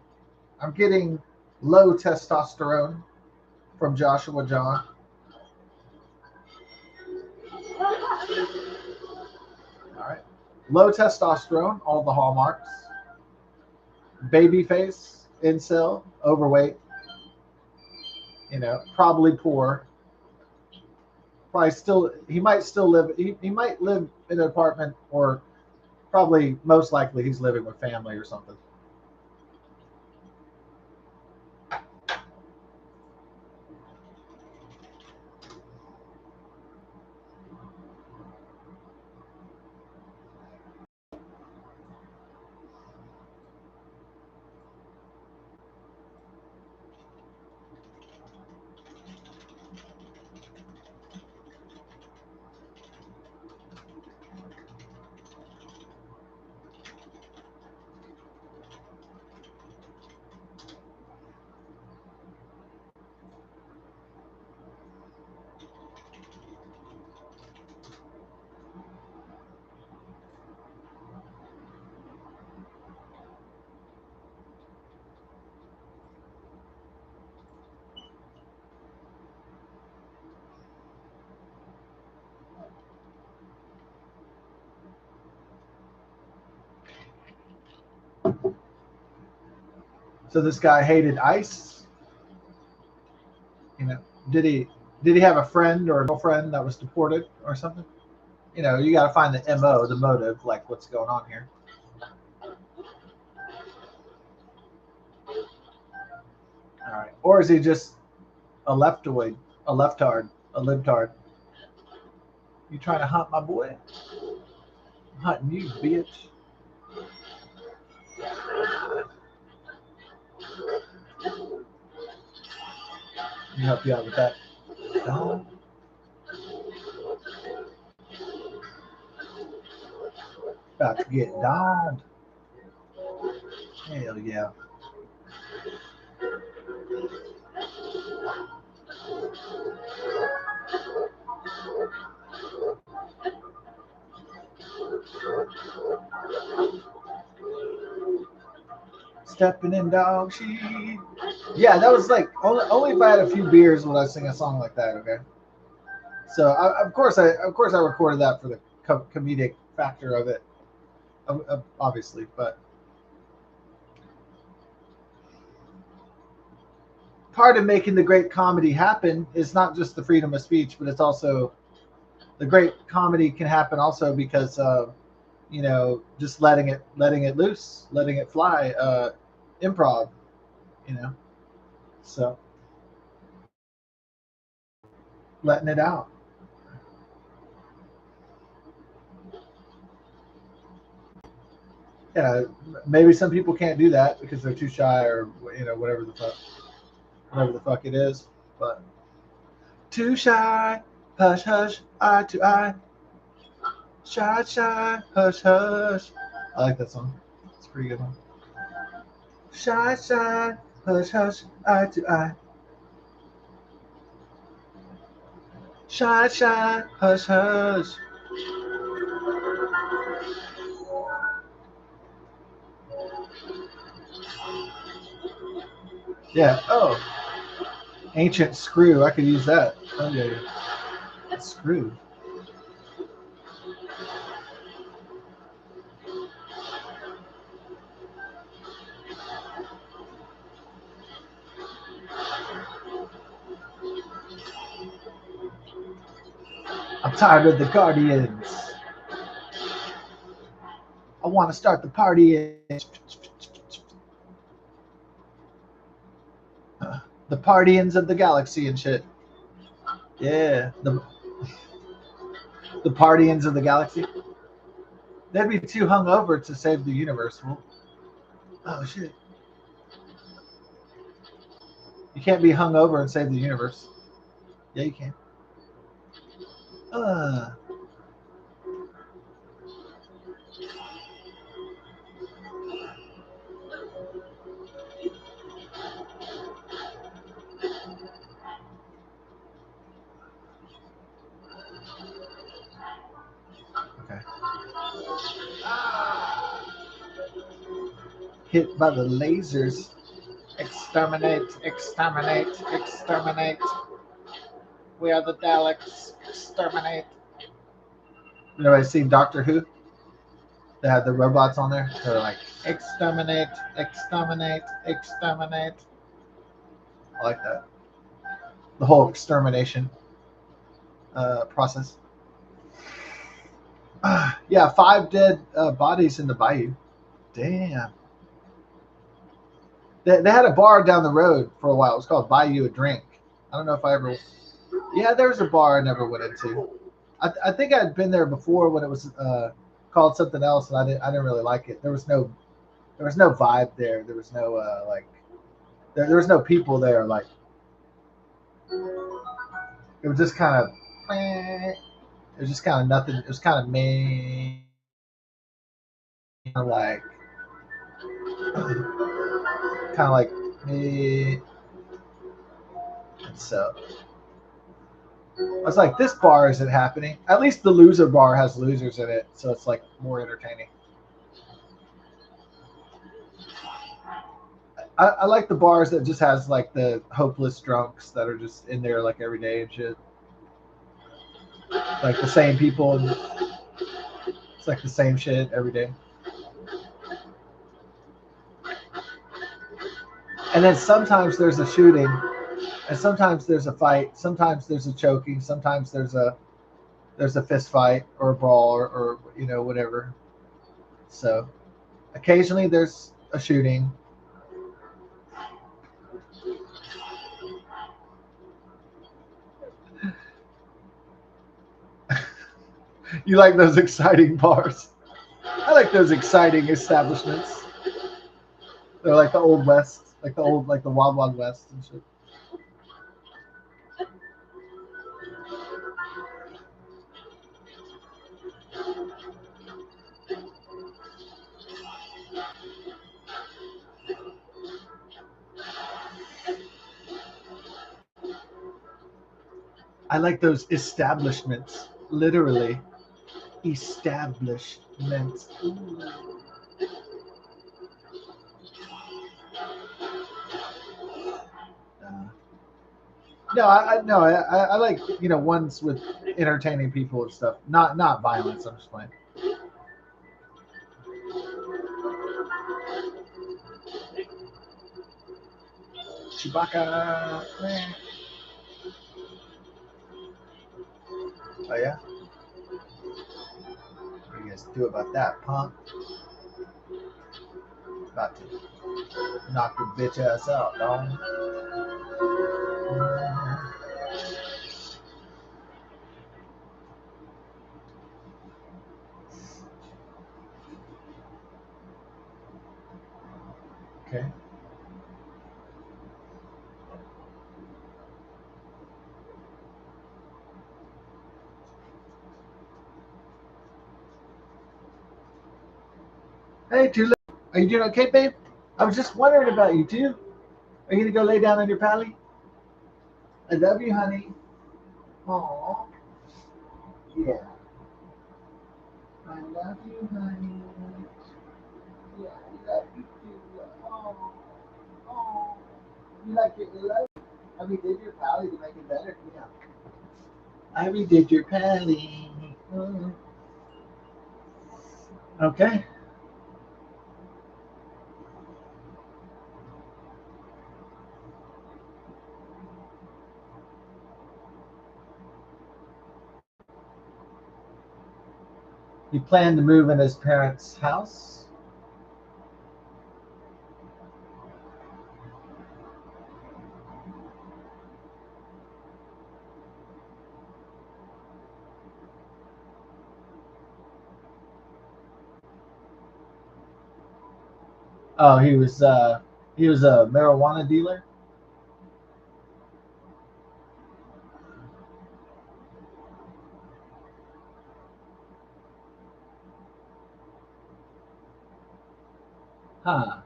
I'm getting low testosterone from Joshua John. All right, low testosterone, all the hallmarks. Babyface, incel, overweight. Probably poor. Probably still, he might still live. He might live in an apartment, or probably most likely he's living with family or something. So this guy hated ICE. You know, did he have a friend or a girlfriend that was deported or something? You got to find the MO, the motive, like what's going on here. All right, or is he just a leftoid, a leftard, a libtard? You trying to hunt my boy? I'm hunting you, bitch. Let me help you out with that. Oh. About to get domed. Hell yeah. Stepping in dog shit. Yeah, that was like only if I had a few beers would I sing a song like that. Okay. So of course I recorded that for the comedic factor of it, obviously. But part of making the great comedy happen is not just the freedom of speech, but it's also the great comedy can happen also because just letting it loose, letting it fly, improv, so letting it out. Yeah, maybe some people can't do that because they're too shy or whatever the fuck it is. But too shy, hush hush, eye to eye, shy shy, hush hush. I like that song. It's a pretty good one. Shy shy, hush hush, eye to eye, shy shy, hush hush. Yeah. Oh, ancient screw. I could use that. Oh yeah, yeah. Screw. I'm tired of the Guardians. I want to start the party. The Partyins of the galaxy and shit. Yeah, the Partyins of the galaxy. They'd be too hungover to save the universe. Well, oh shit! You can't be hungover and save the universe. Yeah, you can. Uh, okay. Hit by the lasers. Exterminate! Exterminate! Exterminate! We are the Daleks. Exterminate! You know, I've seen Doctor Who. They had the robots on there. They're like exterminate, exterminate, exterminate. I like that. The whole extermination process. Yeah, 5 dead bodies in the bayou. Damn. They had a bar down the road for a while. It was called Bayou a Drink. I don't know if I ever. Yeah, there was a bar I never went into. I think I'd been there before when it was called something else, and I didn't really like it. There was no vibe there. There was no there was no people there. Like it was just kind of. It was just kind of nothing. It was kind of me. Like me. So I was like, this bar isn't happening. At least the loser bar has losers in it, so it's like more entertaining. I like the bars that just has like the hopeless drunks that are just in there like every day and shit. Like the same people. And it's like the same shit every day. And then sometimes there's a shooting, and sometimes there's a fight, sometimes there's a choking, sometimes there's a fist fight or a brawl or whatever. So occasionally there's a shooting. You like those exciting bars? I like those exciting establishments. They're like the old west, like the wild wild west and shit. I like those establishments. Literally, establishments. No, I like ones with entertaining people and stuff. Not violence. I'm just playing. Chewbacca. Oh yeah. What do you guys do about that, punk? About to knock your bitch ass out, dog. Okay. Hey, Tula. Are you doing okay, babe? I was just wondering about you, too. Are you going to go lay down on your pally? I love you, honey. Aw. Yeah. I love you, honey. Yeah, I love you, too. Oh. Oh. You like it, Lila? I redid your pally to make it better. Yeah. I redid your pally. Okay. He planned to move in his parents' house. Oh, he was a marijuana dealer. Huh.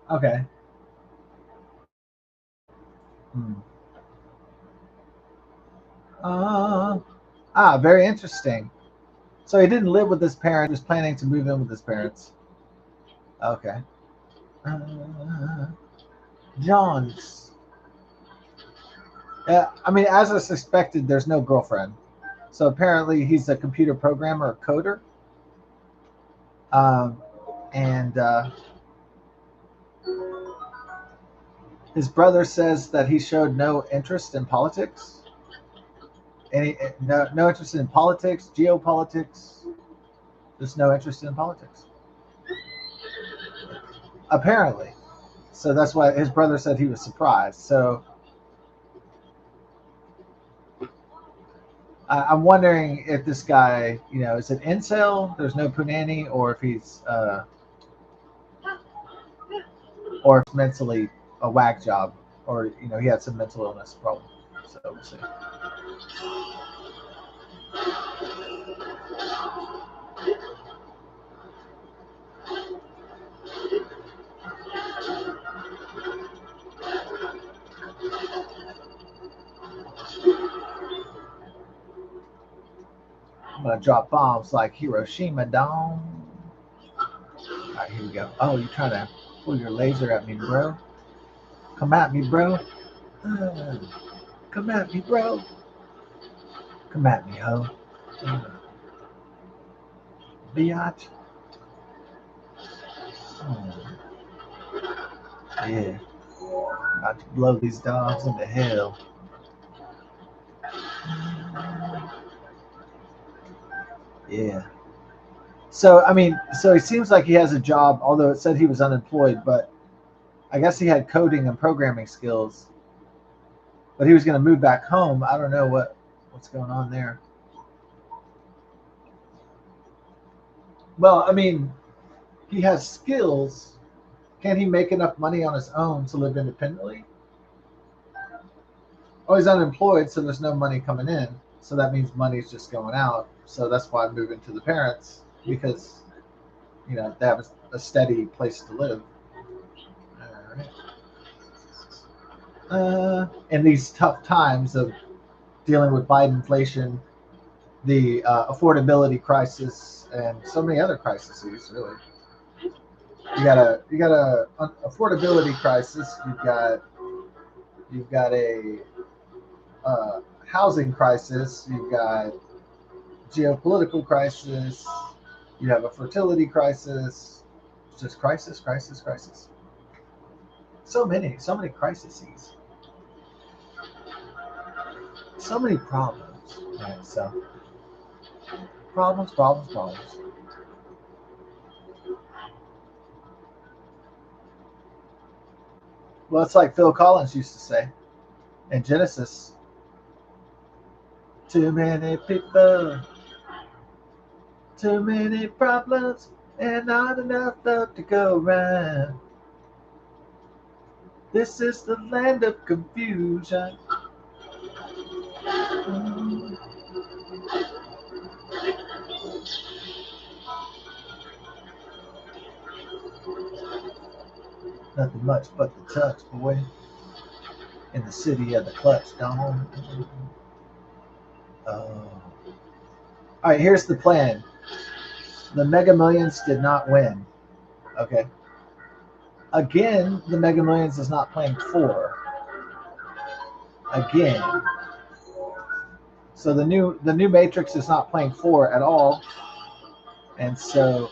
Okay. Hmm. Uh, very interesting. So he didn't live with his parents. He was planning to move in with his parents. Okay. Uh, John's. Yeah, I mean, as I suspected, there's no girlfriend. So apparently, he's a computer programmer or coder. Um, and his brother says that he showed no interest in politics. No interest in politics, geopolitics. There's no interest in politics. Apparently. So that's why his brother said he was surprised. So I'm wondering if this guy, is it incel? There's no punani, or if he's, or if mentally a whack job, or he had some mental illness problem. So we'll see. I'm gonna drop bombs like Hiroshima, down. All right, here we go. Oh, you're trying to pull your laser at me, bro? Come at me, bro. Uh, Come at me, bro. Come at me, ho. Uh, Biatch. Oh, yeah. About to blow these dogs into hell. Yeah. So I mean, so he seems like he has a job, although it said he was unemployed. But I guess he had coding and programming skills. But he was going to move back home. I don't know what's going on there. Well, I mean, he has skills. Can he make enough money on his own to live independently? Oh, he's unemployed, so there's no money coming in. So that means money's just going out. So that's why I'm moving to the parents because they have a steady place to live. All right. in these tough times of dealing with Biden inflation, the affordability crisis, and so many other crises. Really, you got a affordability crisis. You've got a housing crisis. You've got geopolitical crisis. You have a fertility crisis. It's just crisis, crisis, crisis. So many crises. So many problems. Right, so problems, problems, problems. Well, it's like Phil Collins used to say in Genesis. Too many people, too many problems, and not enough love to go around. This is the land of confusion. Nothing much but the touch, boy. In the city of the clutch, down. All right, here's the plan. The Mega Millions did not win. Okay. Again, the Mega Millions is not playing four. Again. So the new Matrix is not playing four at all. And so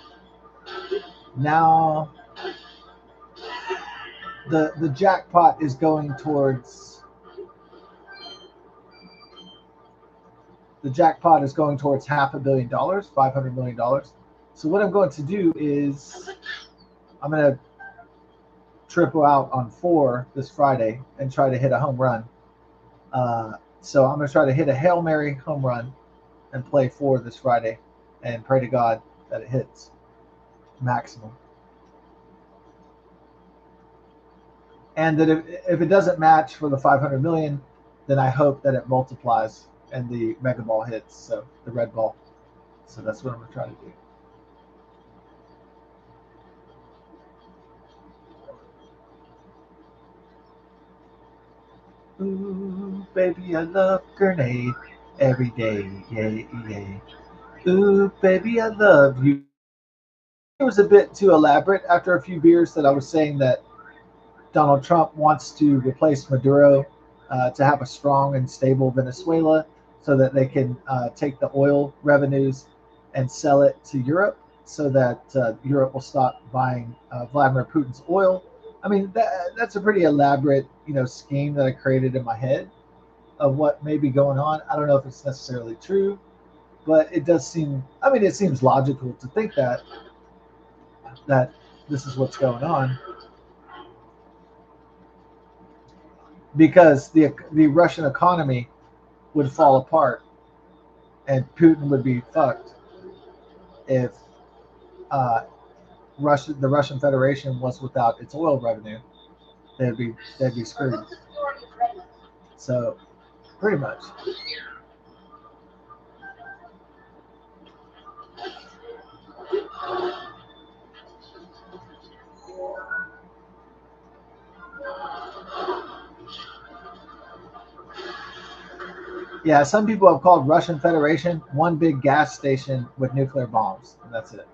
now the jackpot is going towards $500 million, $500 million. So what I'm going to do is I'm going to triple out on four this Friday and try to hit a home run. So I'm going to try to hit a Hail Mary home run and play four this Friday and pray to God that it hits maximum. And that if it doesn't match for the 500 million, then I hope that it multiplies and the mega ball hits, so the red ball. So that's what I'm going to try to do. Ooh, baby, I love grenade every day. Yay, yay. Ooh, baby, I love you. It was a bit too elaborate after a few beers that I was saying that Donald Trump wants to replace Maduro to have a strong and stable Venezuela so that they can take the oil revenues and sell it to Europe so that Europe will stop buying Vladimir Putin's oil. I mean, that's a pretty elaborate, scheme that I created in my head of what may be going on. I don't know if it's necessarily true, but it does seem. I mean, it seems logical to think that this is what's going on because the Russian economy would fall apart and Putin would be fucked if uh, the Russian Federation was without its oil revenue. They'd be screwed. So pretty much. Yeah, some people have called Russian Federation one big gas station with nuclear bombs, and that's it.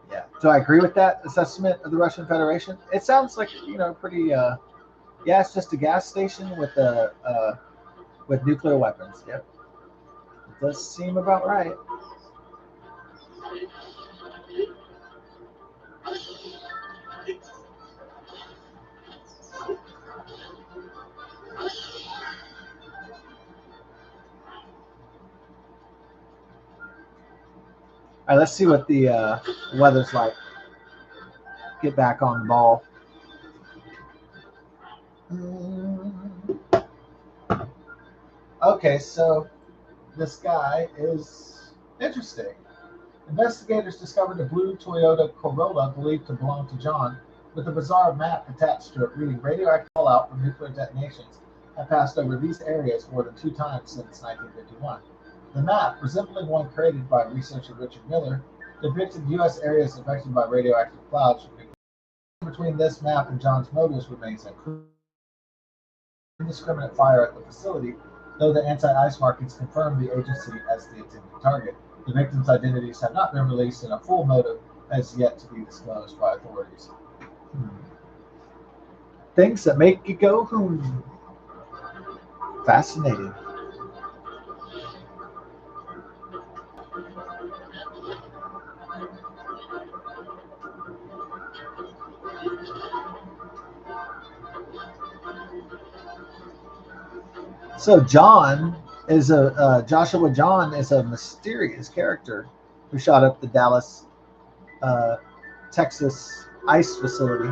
Yeah. Do I agree with that assessment of the Russian Federation? It sounds like pretty. Yeah, it's just a gas station with nuclear weapons. Yep, it does seem about right. All right, let's see what the weather's like. Get back on the ball. Okay, so this guy is interesting. Investigators discovered a blue Toyota Corolla believed to belong to John, with a bizarre map attached to it reading radioactive fallout from nuclear detonations have passed over these areas more than 2 times since 1951. The map, resembling one created by researcher Richard Miller, depicted U.S. areas affected by radioactive clouds from nuclear. Between this map and John's motives remains unclear. indiscriminate fire at the facility, though the anti-ice markings confirmed the agency as the intended target. The victims' identities have not been released, and a full motive has yet to be disclosed by authorities. Things that make you go, Fascinating. So Joshua John is a mysterious character who shot up the Dallas, uh, Texas ice facility,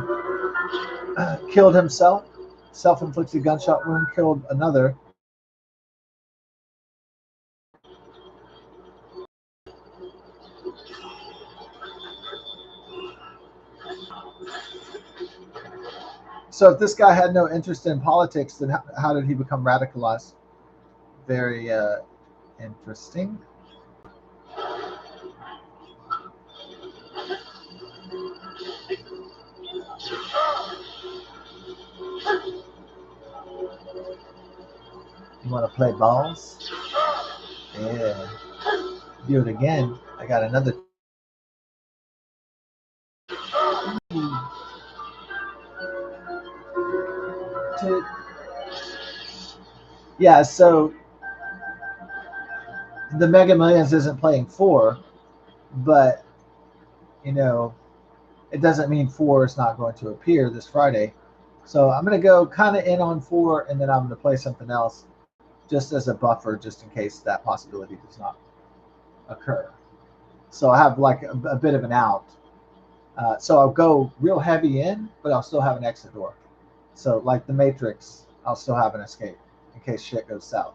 killed himself, self-inflicted gunshot wound, killed another. So if this guy had no interest in politics, then how did he become radicalized? Very interesting. You want to play balls? Yeah. Do it again. I got another. Yeah, so the Mega Millions isn't playing four, but you know, it doesn't mean four is not going to appear this Friday. So I'm going to go kind of in on four, and then I'm going to play something else just as a buffer, just in case that possibility does not occur. So I have like a bit of an out. So I'll go real heavy in, but I'll still have an exit door. So like the Matrix, I'll still have an escape in case shit goes south.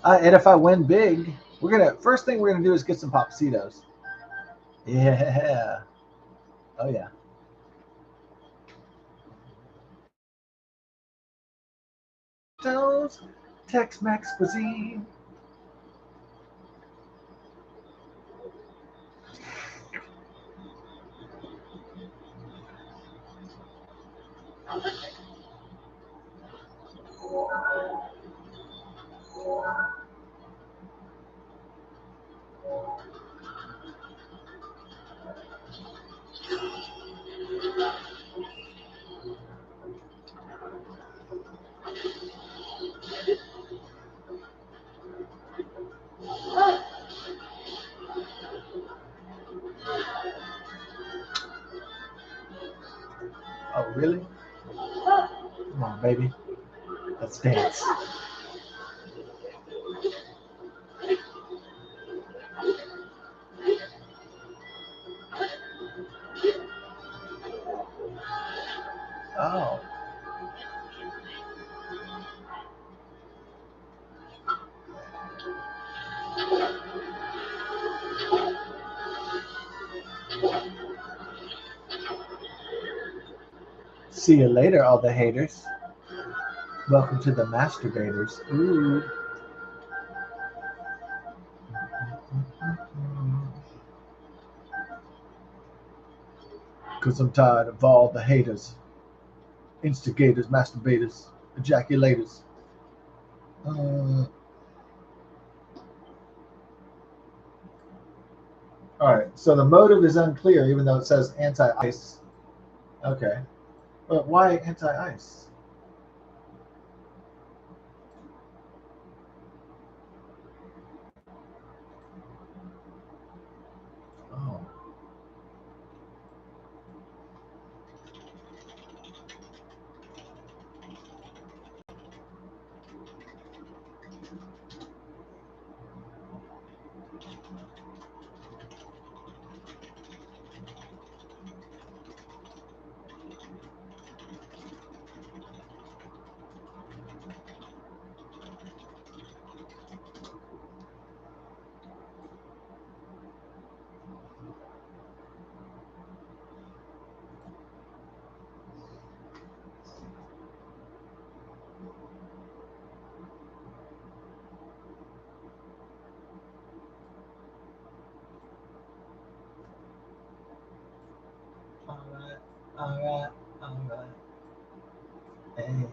And if I win big, first thing we're gonna do is get some Papacitos. Yeah. Oh yeah. Tex-Mex cuisine. Oh really? Come on, baby. Let's dance. Oh. See you later, all the haters. Welcome to the masturbators. Ooh. Because I'm tired of all the haters, instigators, masturbators, ejaculators. Uh, all right, so the motive is unclear, even though it says anti-ice. Okay, but why anti-ice? Oh, All right, all right, all right. Hey.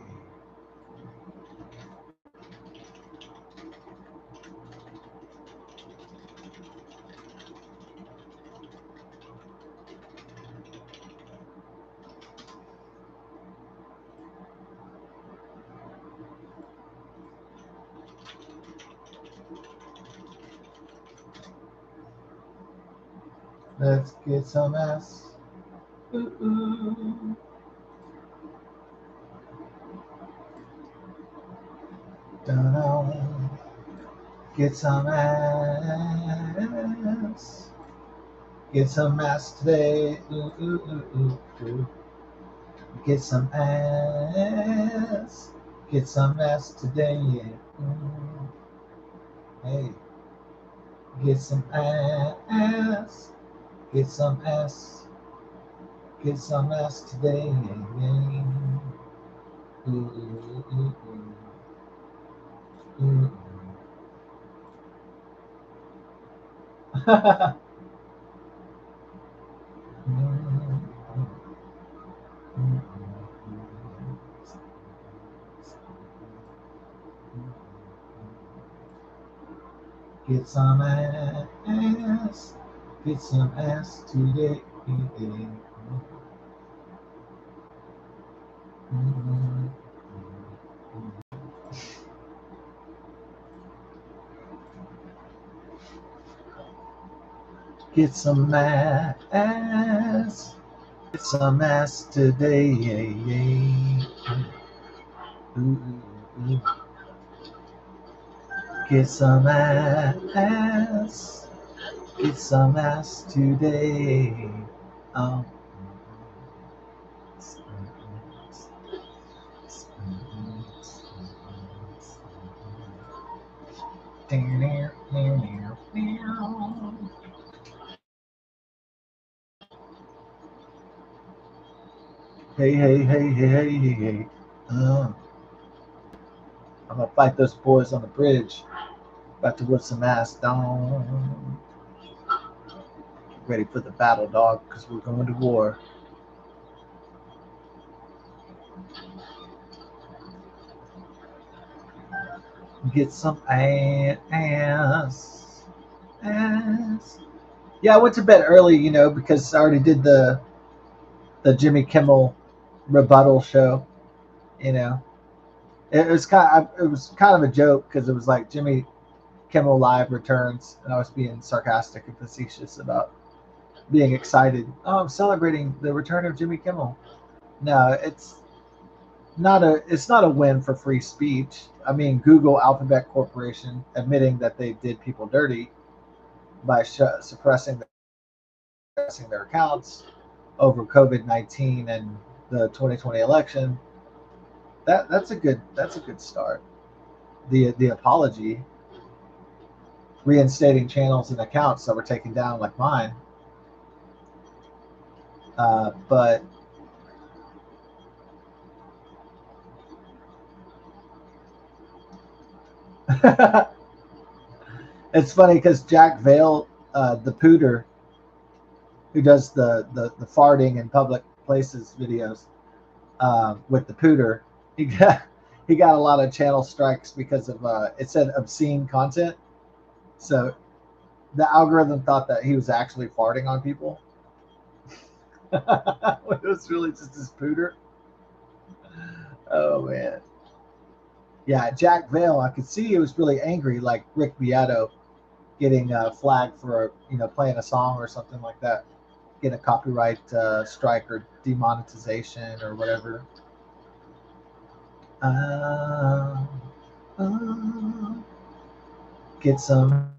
Let's get some ass. Ooh, ooh. Dun-dun. Get some ass. Get some ass today. Ooh, ooh, ooh, ooh, ooh. Get some ass. Get some ass today. Yeah. Hey. Get some ass. Get some ass. Get some ass today. Yeah. Ooh, ooh, ooh, ooh. Ooh. Get some ass. Get some ass today. Get some ass. Get some ass today. Ooh. Get some ass. Get some ass today. Um, Hey, hey, hey, hey, hey, hey, hey. I'm gonna fight those boys on the bridge. About to whip some ass down. Ready for the battle, dog, because we're going to war. Get some ass. Ass. Yeah, I went to bed early, because I already did the Jimmy Kimmel rebuttal show. You know, it was kind of a joke because it was like Jimmy Kimmel Live returns, and I was being sarcastic and facetious about being excited. Oh, I'm celebrating the return of Jimmy Kimmel. No, it's not a win for free speech. I mean, Google Alphabet Corporation admitting that they did people dirty by suppressing their accounts over COVID-19 and the 2020 election. That's a good start. The apology, reinstating channels and accounts that were taken down, like mine. But it's funny because Jack Vale, the pooter who does the farting in public places videos, with the pooter, he got he got a lot of channel strikes because of it said obscene content. So the algorithm thought that he was actually farting on people. It was really just his pooter. Oh man. Yeah, Jack Vale, I could see he was really angry, like Rick Beato getting flagged for playing a song or something like that, get a copyright strike or demonetization or whatever. Uh, uh, get some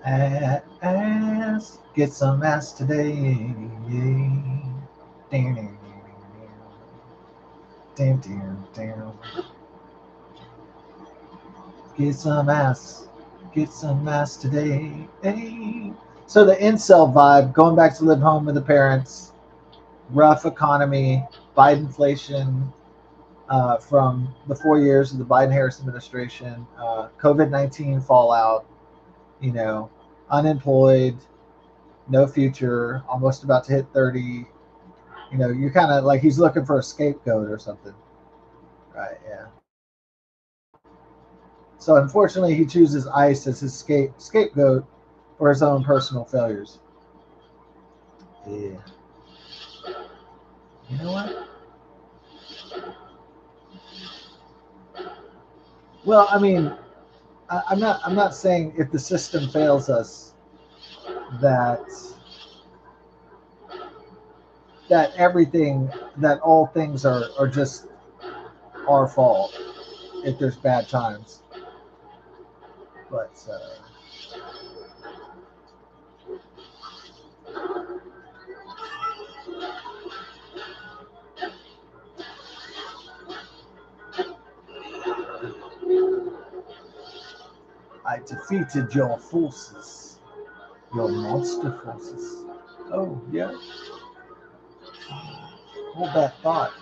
ass. Get some ass today. Damn, damn, damn. Get some ass. Get some ass today. Hey. So the incel vibe, going back to live home with the parents, rough economy, Biden inflation, from the 4 years of the Biden-Harris administration, COVID-19 fallout, unemployed, no future, almost about to hit 30. You're kind of like he's looking for a scapegoat or something. Right, yeah. So unfortunately, he chooses ICE as his scapegoat for his own personal failures. Yeah. You know what? Well, I mean, I'm not saying if the system fails us that that all things are just our fault if there's bad times. But I defeated your forces, your monster forces. Oh yeah, hold that thought.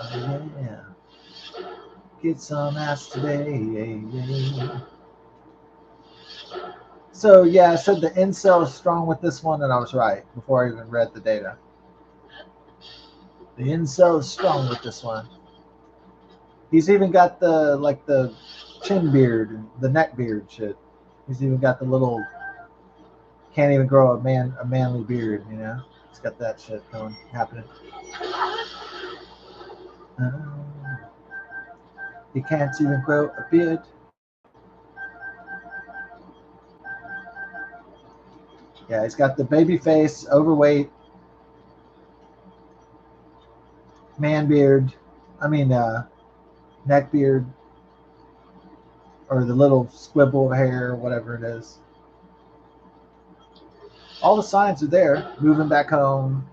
Oh yeah, get some ass today. So yeah, I said the incel is strong with this one, and I was right before I even read the data. The incel is strong with this one. He's even got the chin beard and the neck beard shit. He's even got the little can't even grow a manly beard. He's got that shit going happening. He can't even grow a beard. Yeah, he's got the baby face, overweight, man beard. I mean, neck beard, or the little squibble of hair, whatever it is. All the signs are there. Moving back home.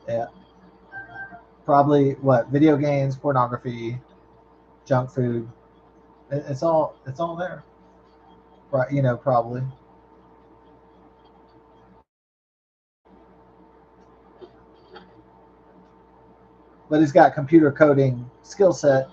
Yeah. Probably what? Video games, pornography, junk food. It's all there. Right, probably. But he's got computer coding skill set.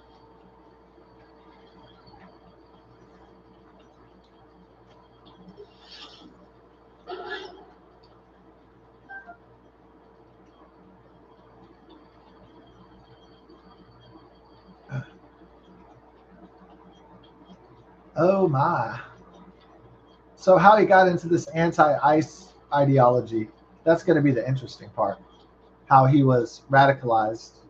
Oh my. So how he got into this anti-ICE ideology, that's going to be the interesting part. How he was radicalized.